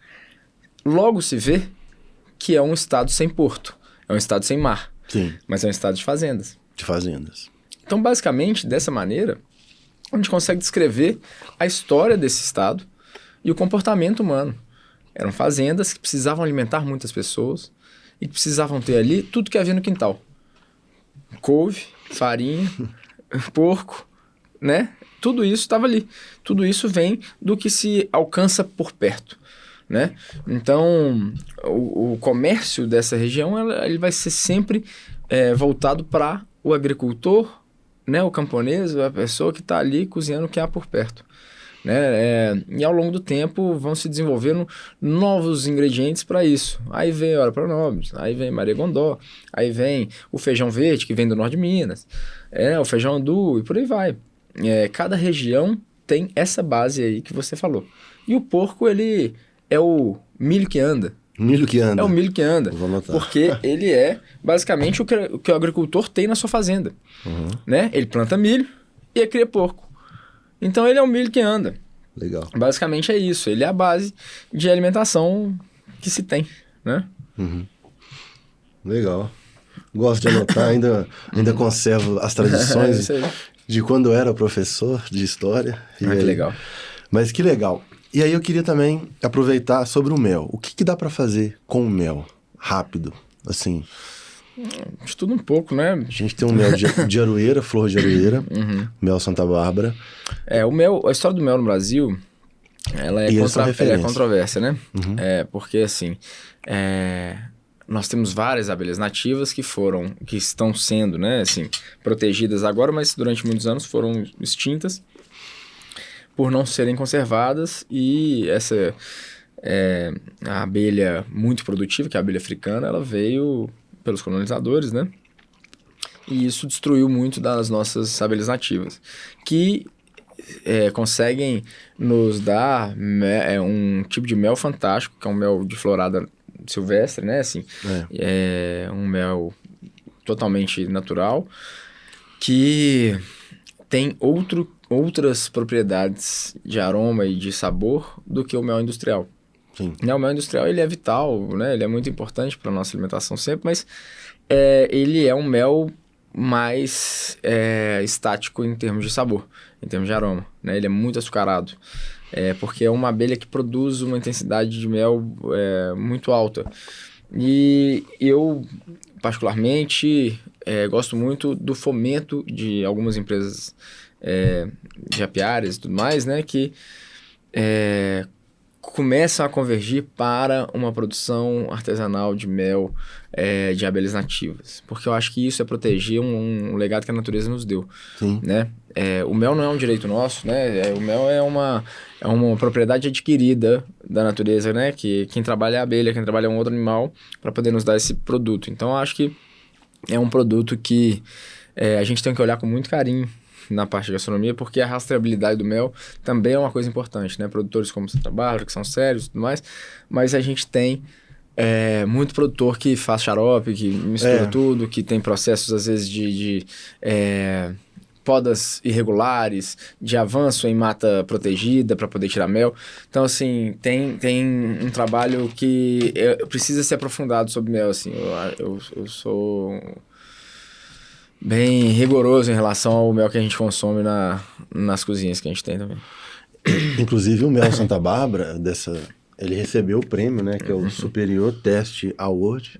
logo se vê que é um estado sem porto, é um estado sem mar. Sim. Mas é um estado de fazendas. De fazendas. Então, basicamente, dessa maneira, a gente consegue descrever a história desse estado e o comportamento humano. Eram fazendas que precisavam alimentar muitas pessoas e que precisavam ter ali tudo que havia no quintal. Couve, farinha, porco, né? Tudo isso estava ali. Tudo isso vem do que se alcança por perto, né? Então, o comércio dessa região ele vai ser sempre voltado para o agricultor, né? O camponês, a pessoa que está ali cozinhando o que há por perto. Né? E ao longo do tempo vão se desenvolvendo novos ingredientes para isso. Aí vem ora pro nobis, aí vem Maria Gondó, aí vem o feijão verde que vem do norte de Minas, o feijão andu e por aí vai. Cada região tem essa base aí que você falou. E o porco, ele é o milho que anda. Milho que anda. É o milho que anda. Vou anotar. Porque ele é basicamente o que o agricultor tem na sua fazenda. Né? Ele planta milho e cria porco. Então ele é o milho que anda. Legal. Basicamente é isso. Ele é a base de alimentação que se tem, né? Legal. Gosto de anotar, ainda conservo as tradições de quando eu era professor de história. Que legal. Mas que legal. E aí eu queria também aproveitar sobre o mel. O que dá para fazer com o mel? Rápido, assim. De tudo um pouco, né? A gente tem um mel de aroeira, flor de aroeira, mel Santa Bárbara. O mel, a história do mel no Brasil, ela é controvérsia, né? Porque assim, nós temos várias abelhas nativas que estão sendo, né, assim, protegidas agora, mas durante muitos anos foram extintas por não serem conservadas, e essa a abelha muito produtiva, que é a abelha africana, ela veio pelos colonizadores, né? E isso destruiu muito das nossas abelhas nativas, que conseguem nos dar um tipo de mel fantástico, que é um mel de florada silvestre, né? Assim, é um mel totalmente natural, que tem outras propriedades de aroma e de sabor do que o mel industrial. Sim. Né? O mel industrial, ele é vital, né? Ele é muito importante para nossa alimentação sempre, mas ele é um mel mais estático em termos de sabor, em termos de aroma, né? Ele é muito açucarado, porque é uma abelha que produz uma intensidade de mel muito alta. E eu, particularmente, gosto muito do fomento de algumas empresas de apiárias e tudo mais, né? Que começam a convergir para uma produção artesanal de mel de abelhas nativas. Porque eu acho que isso é proteger um legado que a natureza nos deu. Sim. Né? O mel não é um direito nosso, né? O mel é uma propriedade adquirida da natureza, né? Que quem trabalha é a abelha, quem trabalha é um outro animal para poder nos dar esse produto. Então, eu acho que é um produto que a gente tem que olhar com muito carinho na parte de gastronomia, porque a rastreabilidade do mel também é uma coisa importante, né? Produtores como Santa Bárbara, que são sérios e tudo mais, mas a gente tem muito produtor que faz xarope, que mistura tudo, que tem processos, às vezes, de podas irregulares, de avanço em mata protegida para poder tirar mel. Então, assim, tem um trabalho que precisa ser aprofundado sobre mel, assim. Eu sou bem rigoroso em relação ao mel que a gente consome nas cozinhas que a gente tem também. Inclusive o mel Santa Bárbara, ele recebeu o prêmio, né? Que é o Superior Test Award.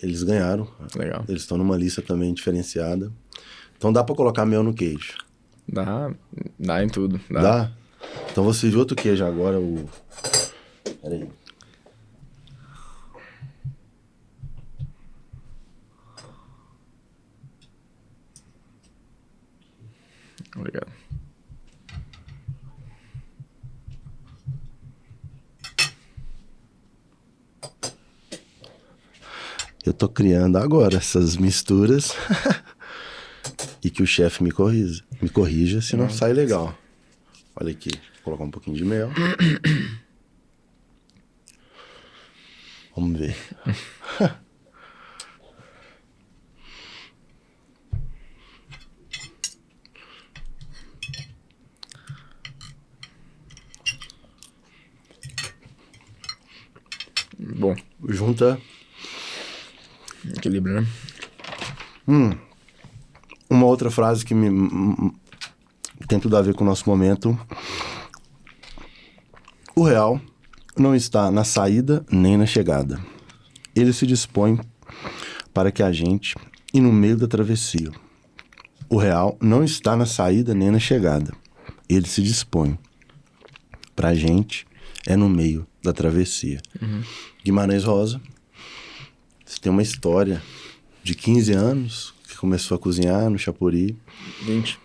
Eles ganharam. Legal. Eles estão numa lista também diferenciada. Então dá pra colocar mel no queijo? Dá em tudo. Dá? Então vou servir outro queijo agora, Peraí. Obrigado. Eu tô criando agora essas misturas e que o chefe me corrija se não sai legal. Olha aqui, vou colocar um pouquinho de mel. Vamos ver. Bom. Junta. Equilíbrio, né? Uma outra frase que tem tudo a ver com o nosso momento. O real não está na saída nem na chegada. Ele se dispõe para que a gente e no meio da travessia. O real não está na saída nem na chegada. Ele se dispõe para a gente no meio da travessia. Guimarães Rosa, você tem uma história de 15 anos que começou a cozinhar no Chapuri. 20.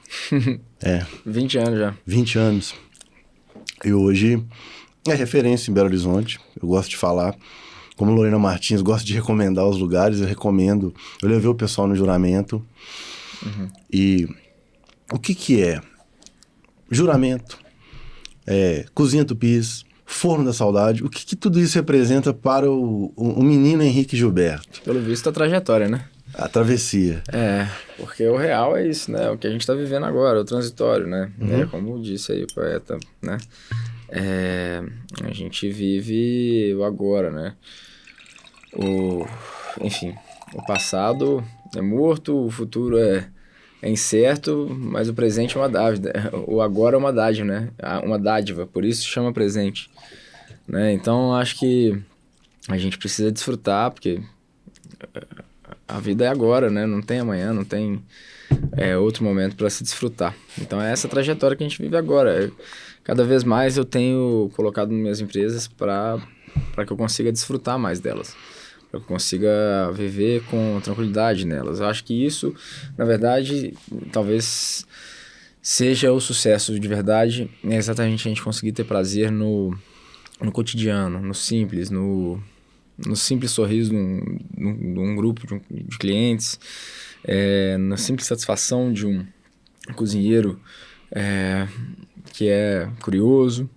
20 anos já. 20 anos. E hoje é referência em Belo Horizonte. Eu gosto de falar. Como Lorena Martins, gosto de recomendar os lugares. Eu recomendo. Eu levei o pessoal no juramento. E o que é? Juramento. Cozinha Tupis. Forno da Saudade. O que tudo isso representa para o menino Henrique Gilberto? Pelo visto, a trajetória, né? A travessia. Porque o real é isso, né? O que a gente está vivendo agora, o transitório, né? Como disse aí o poeta, né? A gente vive o agora, né? Enfim, o passado é morto, o futuro é incerto, mas o presente é uma dádiva. O agora é uma dádiva, né? Uma dádiva, por isso chama presente. Né? Então, acho que a gente precisa desfrutar, porque a vida é agora, né? Não tem amanhã, não tem outro momento para se desfrutar. Então, é essa trajetória que a gente vive agora. Cada vez mais eu tenho colocado nas minhas empresas para que eu consiga desfrutar mais delas. Para que eu consiga viver com tranquilidade nelas. Eu acho que isso, na verdade, talvez seja o sucesso de verdade. É exatamente a gente conseguir ter prazer no cotidiano, no simples, no simples sorriso de um grupo de clientes, na simples satisfação de um cozinheiro que é curioso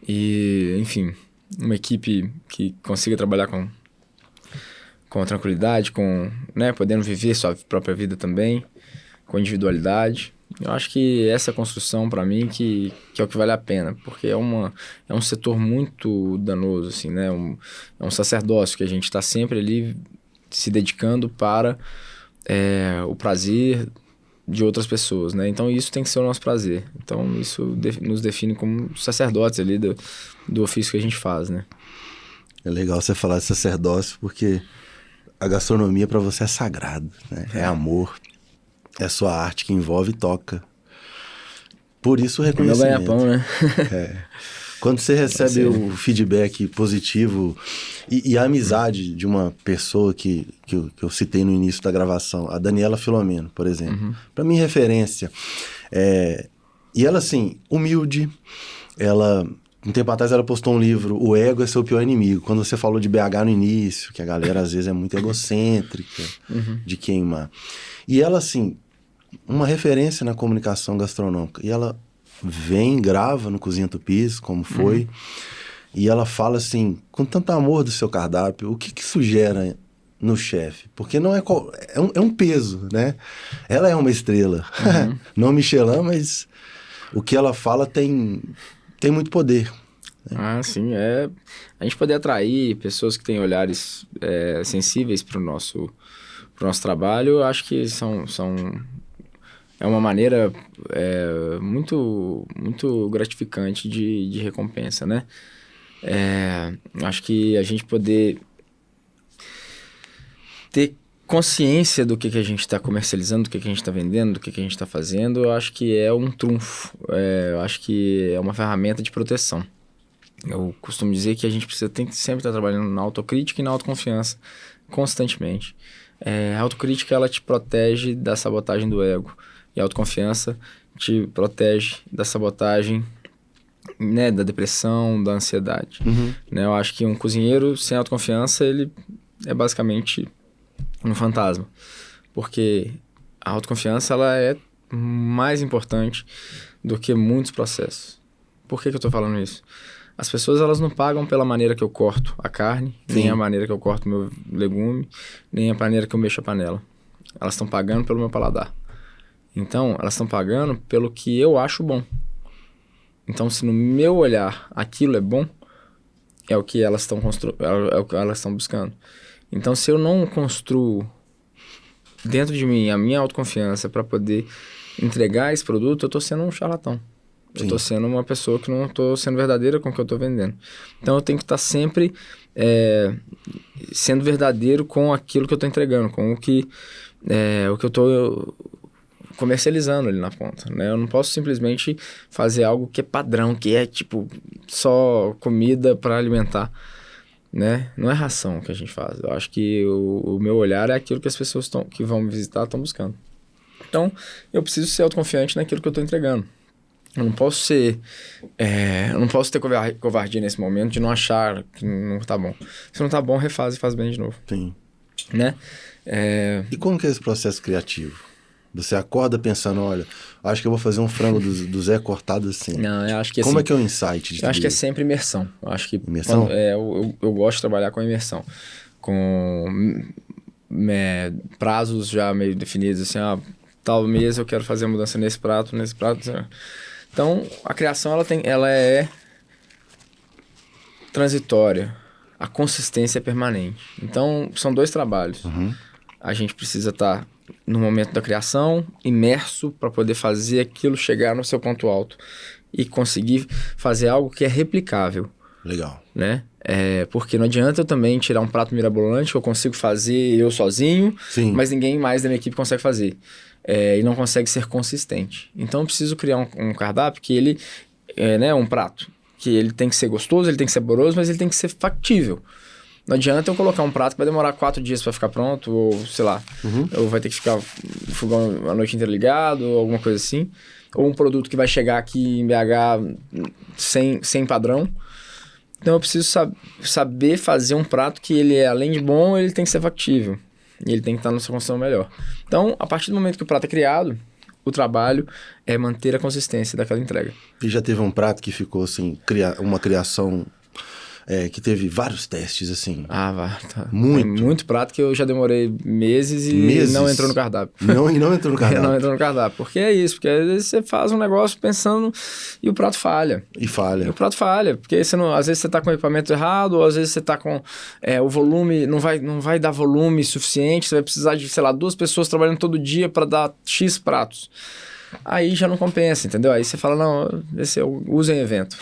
e, enfim, uma equipe que consiga trabalhar com tranquilidade, podendo viver sua própria vida também, com individualidade. Eu acho que essa construção, para mim, que é o que vale a pena, porque é um setor muito danoso, assim, né? É um sacerdócio que a gente está sempre ali se dedicando para o prazer de outras pessoas, né? Então, isso tem que ser o nosso prazer. Então, isso nos define como sacerdotes ali do ofício que a gente faz, né? É legal você falar de sacerdócio, porque a gastronomia para você é sagrada, né? É amor, é sua arte que envolve e toca. Por isso o É meu reconhecimento. ganha-pão, né? Quando você recebe o feedback positivo e a amizade de uma pessoa que eu citei no início da gravação, a Daniela Filomeno, por exemplo, para mim referência. E ela, assim, humilde, ela... Um tempo atrás ela postou um livro, O Ego é Seu Pior Inimigo. Quando você falou de BH no início, que a galera às vezes é muito egocêntrica, de queimar. E ela, assim, uma referência na comunicação gastronômica. E ela vem, grava no Cozinha Tupis, como foi, e ela fala assim, com tanto amor do seu cardápio, o que isso gera no chefe? Porque não é um peso, né? Ela é uma estrela. Não Michelin, mas o que ela fala tem muito poder. Né? Ah, sim. A gente poder atrair pessoas que têm olhares sensíveis para o nosso trabalho, eu acho que é uma maneira muito, muito gratificante de recompensa, né? Acho que a gente poder ter consciência do que a gente está comercializando, do que a gente está vendendo, do que a gente está fazendo, eu acho que é um trunfo. Eu acho que é uma ferramenta de proteção. Eu costumo dizer que a gente tem que sempre estar trabalhando na autocrítica e na autoconfiança, constantemente. A autocrítica, ela te protege da sabotagem do ego. E a autoconfiança te protege da sabotagem, né, da depressão, da ansiedade. Né? Eu acho que um cozinheiro sem autoconfiança, ele é basicamente um fantasma. Porque a autoconfiança, ela é mais importante do que muitos processos. Por que eu estou falando isso? As pessoas, elas não pagam pela maneira que eu corto a carne, nem a maneira que eu corto meu legume, nem a maneira que eu mexo a panela. Elas estão pagando pelo meu paladar. Então, elas estão pagando pelo que eu acho bom. Então, se no meu olhar aquilo é bom, é o que elas estão é o que elas estão buscando. Então, se eu não construo dentro de mim a minha autoconfiança para poder entregar esse produto, eu estou sendo um charlatão. Sim. Eu estou sendo uma pessoa que não estou sendo verdadeira com o que eu estou vendendo. Então, eu tenho que estar sempre sendo verdadeiro com aquilo que eu estou entregando, com o que eu estou comercializando ali na ponta, né? Eu não posso simplesmente fazer algo que é padrão, que é tipo só comida para alimentar, né? Não é ração que a gente faz. Eu acho que o meu olhar é aquilo que as pessoas que vão me visitar estão buscando. Então, eu preciso ser autoconfiante naquilo que eu estou entregando. Eu não posso ter covardia nesse momento de não achar que não tá bom. Se não tá bom, refaz e faz bem de novo. Sim. Né? E como que é esse processo criativo? Você acorda pensando, olha, acho que eu vou fazer um frango do Zé cortado assim. Não, eu acho que como assim, é que é o insight? Eu acho que é sempre imersão. Eu acho que imersão? Eu gosto de trabalhar com imersão. Com prazos já meio definidos, assim, tal mês eu quero fazer a mudança nesse prato. Então, a criação ela é transitória. A consistência é permanente. Então, são 2 trabalhos. A gente precisa estar no momento da criação, imerso para poder fazer aquilo chegar no seu ponto alto e conseguir fazer algo que é replicável. Legal. Né? Porque não adianta eu também tirar um prato mirabolante que eu consigo fazer eu sozinho, Sim. Mas ninguém mais da minha equipe consegue fazer. E não consegue ser consistente. Então eu preciso criar um cardápio que ele um prato, que ele tem que ser gostoso, ele tem que ser saboroso, mas ele tem que ser factível. Não adianta eu colocar um prato que vai demorar 4 dias para ficar pronto, ou sei lá, ou vai ter que ficar o fogão a noite inteira ligado, ou alguma coisa assim. Ou um produto que vai chegar aqui em BH sem padrão. Então eu preciso saber fazer um prato que ele além de bom, ele tem que ser factível. E ele tem que estar na sua condição melhor. Então, a partir do momento que o prato é criado, o trabalho é manter a consistência daquela entrega. E já teve um prato que ficou assim, uma criação que teve vários testes, assim? Tá. Muito. Tem muito prato que eu já demorei meses e não entrou no cardápio. Não entrou no cardápio. Não entrou no cardápio. Porque é isso, porque às vezes você faz um negócio pensando e o prato falha. E falha. E o prato falha, porque você não, às vezes você tá com o equipamento errado, ou às vezes você tá com o volume, não vai dar volume suficiente, você vai precisar de, sei lá, 2 pessoas trabalhando todo dia para dar X pratos. Aí já não compensa, entendeu? Aí você fala, não, esse eu uso em evento.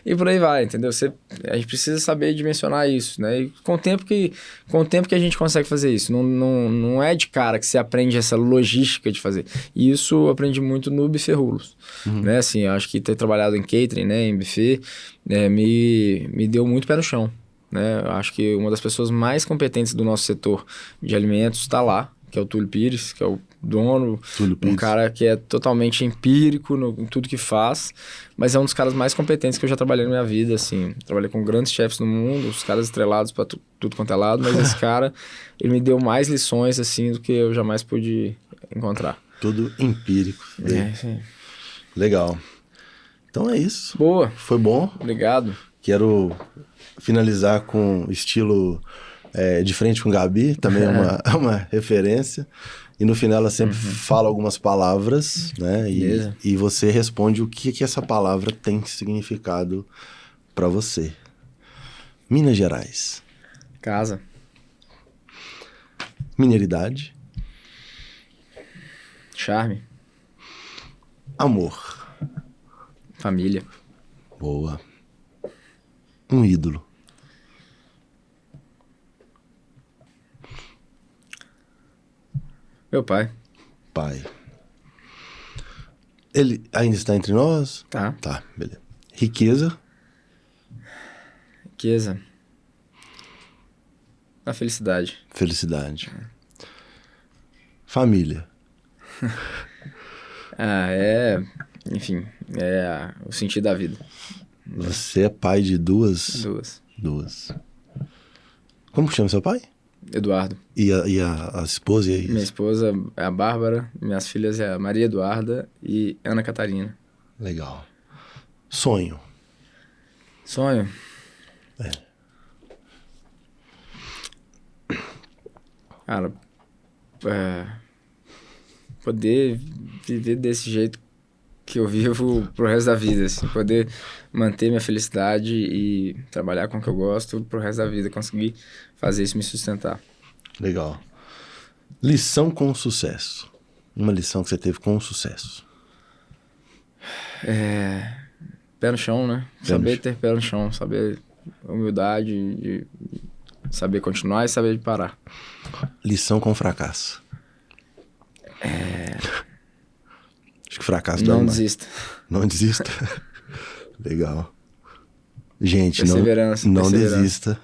E por aí vai, entendeu? A gente precisa saber dimensionar isso, né? E com o tempo que a gente consegue fazer isso. Não é de cara que você aprende essa logística de fazer. E isso eu aprendi muito no Buffet Rulos, né? Assim, eu acho que ter trabalhado em catering, né? Em buffet, me deu muito pé no chão, né? Eu acho que uma das pessoas mais competentes do nosso setor de alimentos está lá, que é o Túlio Pires, que é o dono, um cara que é totalmente empírico em tudo que faz, mas é um dos caras mais competentes que eu já trabalhei na minha vida, assim. Trabalhei com grandes chefes no mundo, os caras estrelados para tudo quanto é lado, mas esse cara, ele me deu mais lições, assim, do que eu jamais pude encontrar. Tudo empírico. Sim. Legal. Então é isso. Boa. Foi bom. Obrigado. Quero finalizar com estilo de frente com Gabi, também é uma referência. E no final ela sempre fala algumas palavras, né? E você responde o que essa palavra tem significado para você. Minas Gerais. Casa. Mineridade. Charme. Amor. Família. Boa. Um ídolo. Meu pai. Pai. Ele ainda está entre nós? Tá. Tá, beleza. Riqueza. Riqueza. A felicidade. Felicidade. Família. Enfim, o sentido da vida. Você é pai de duas? Duas. Como chama seu pai? Eduardo. E a esposa? Minha esposa é a Bárbara, minhas filhas é a Maria Eduarda e Ana Catarina. Legal. Sonho. Cara, poder viver desse jeito que eu vivo pro resto da vida, assim, poder manter minha felicidade e trabalhar com o que eu gosto pro resto da vida, conseguir fazer isso me sustentar. Legal. Lição com sucesso. Uma lição que você teve com sucesso. Pé no chão, né? Saber ter pé no chão, saber humildade, de saber continuar e saber parar. Lição com fracasso. Acho que fracasso não desista. Não desista. Legal. Gente, perseverança. Não desista.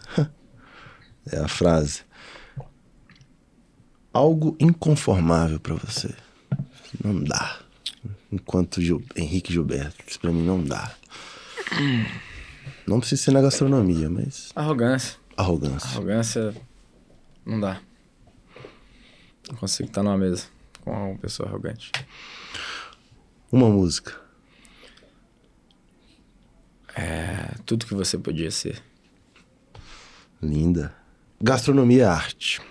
É a frase. Algo inconformável pra você. Não dá. Enquanto Henrique Gilberto, isso pra mim não dá. Não precisa ser na gastronomia, mas... Arrogância. Arrogância não dá. Não consigo estar numa mesa com uma pessoa arrogante. Uma música. Tudo que você podia ser. Linda. Gastronomia é arte.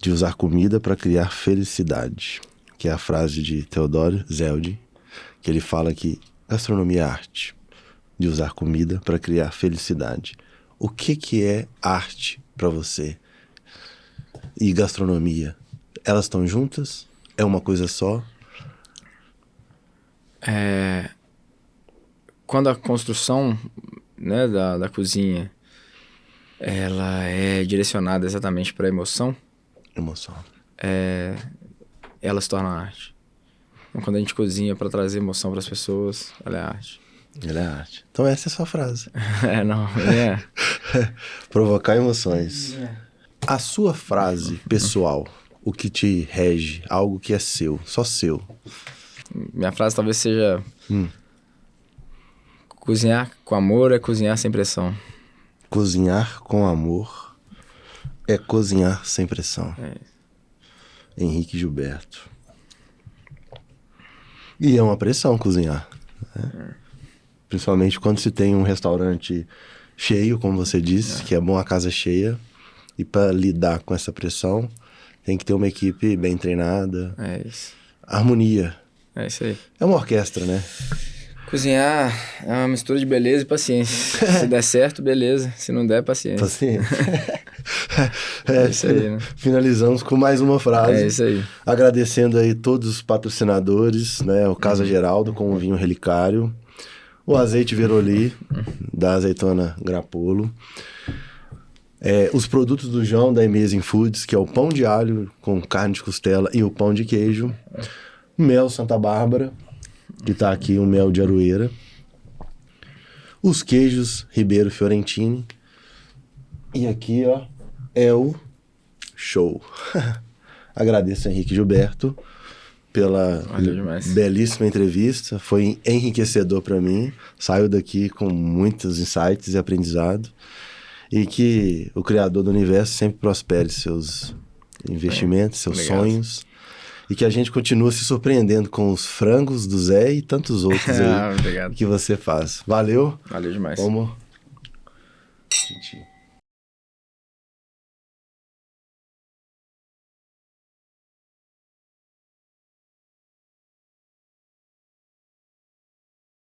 De usar comida para criar felicidade. Que é a frase de Theodor Zeldin, que ele fala que gastronomia é arte. De usar comida para criar felicidade. O que é arte para você? E gastronomia? Elas estão juntas? É uma coisa só? Quando a construção, né, da cozinha, ela é direcionada exatamente para emoção, ela se torna arte. Então, quando a gente cozinha para trazer emoção para as pessoas, ela é arte. Ela é arte. Então essa é a sua frase. Provocar emoções. A sua frase pessoal, o que te rege, algo que é seu, só seu. Minha frase talvez seja... Cozinhar com amor é cozinhar sem pressão. Cozinhar com amor é cozinhar sem pressão. Henrique Gilberto. E é uma pressão cozinhar, né? Principalmente quando se tem um restaurante cheio, como você disse, que é bom a casa cheia. E para lidar com essa pressão, tem que ter uma equipe bem treinada. É isso. Harmonia. É isso aí. É uma orquestra, né? Cozinhar é uma mistura de beleza e paciência. Se der certo, beleza. Se não der, paciência. Paciência. É isso aí, né? Finalizamos com mais uma frase. É isso aí. Agradecendo aí todos os patrocinadores, né? O Casa Geraldo com o vinho Relicário, o azeite Veroli, da azeitona Grappolo, os produtos do João da Amazing Foods, que é o pão de alho com carne de costela e o pão de queijo, mel Santa Bárbara, que tá aqui um mel de aroeira, os queijos Ribeiro Fiorentini, e aqui, ó, é o show. Agradeço a Henrique Gilberto pela belíssima entrevista. Foi enriquecedor para mim. Saio daqui com muitos insights e aprendizado. E que o Criador do Universo sempre prospere seus investimentos, seus sonhos. E que a gente continue se surpreendendo com os frangos do Zé e tantos outros aí obrigado. que você faz. Valeu. Valeu demais. Vamos.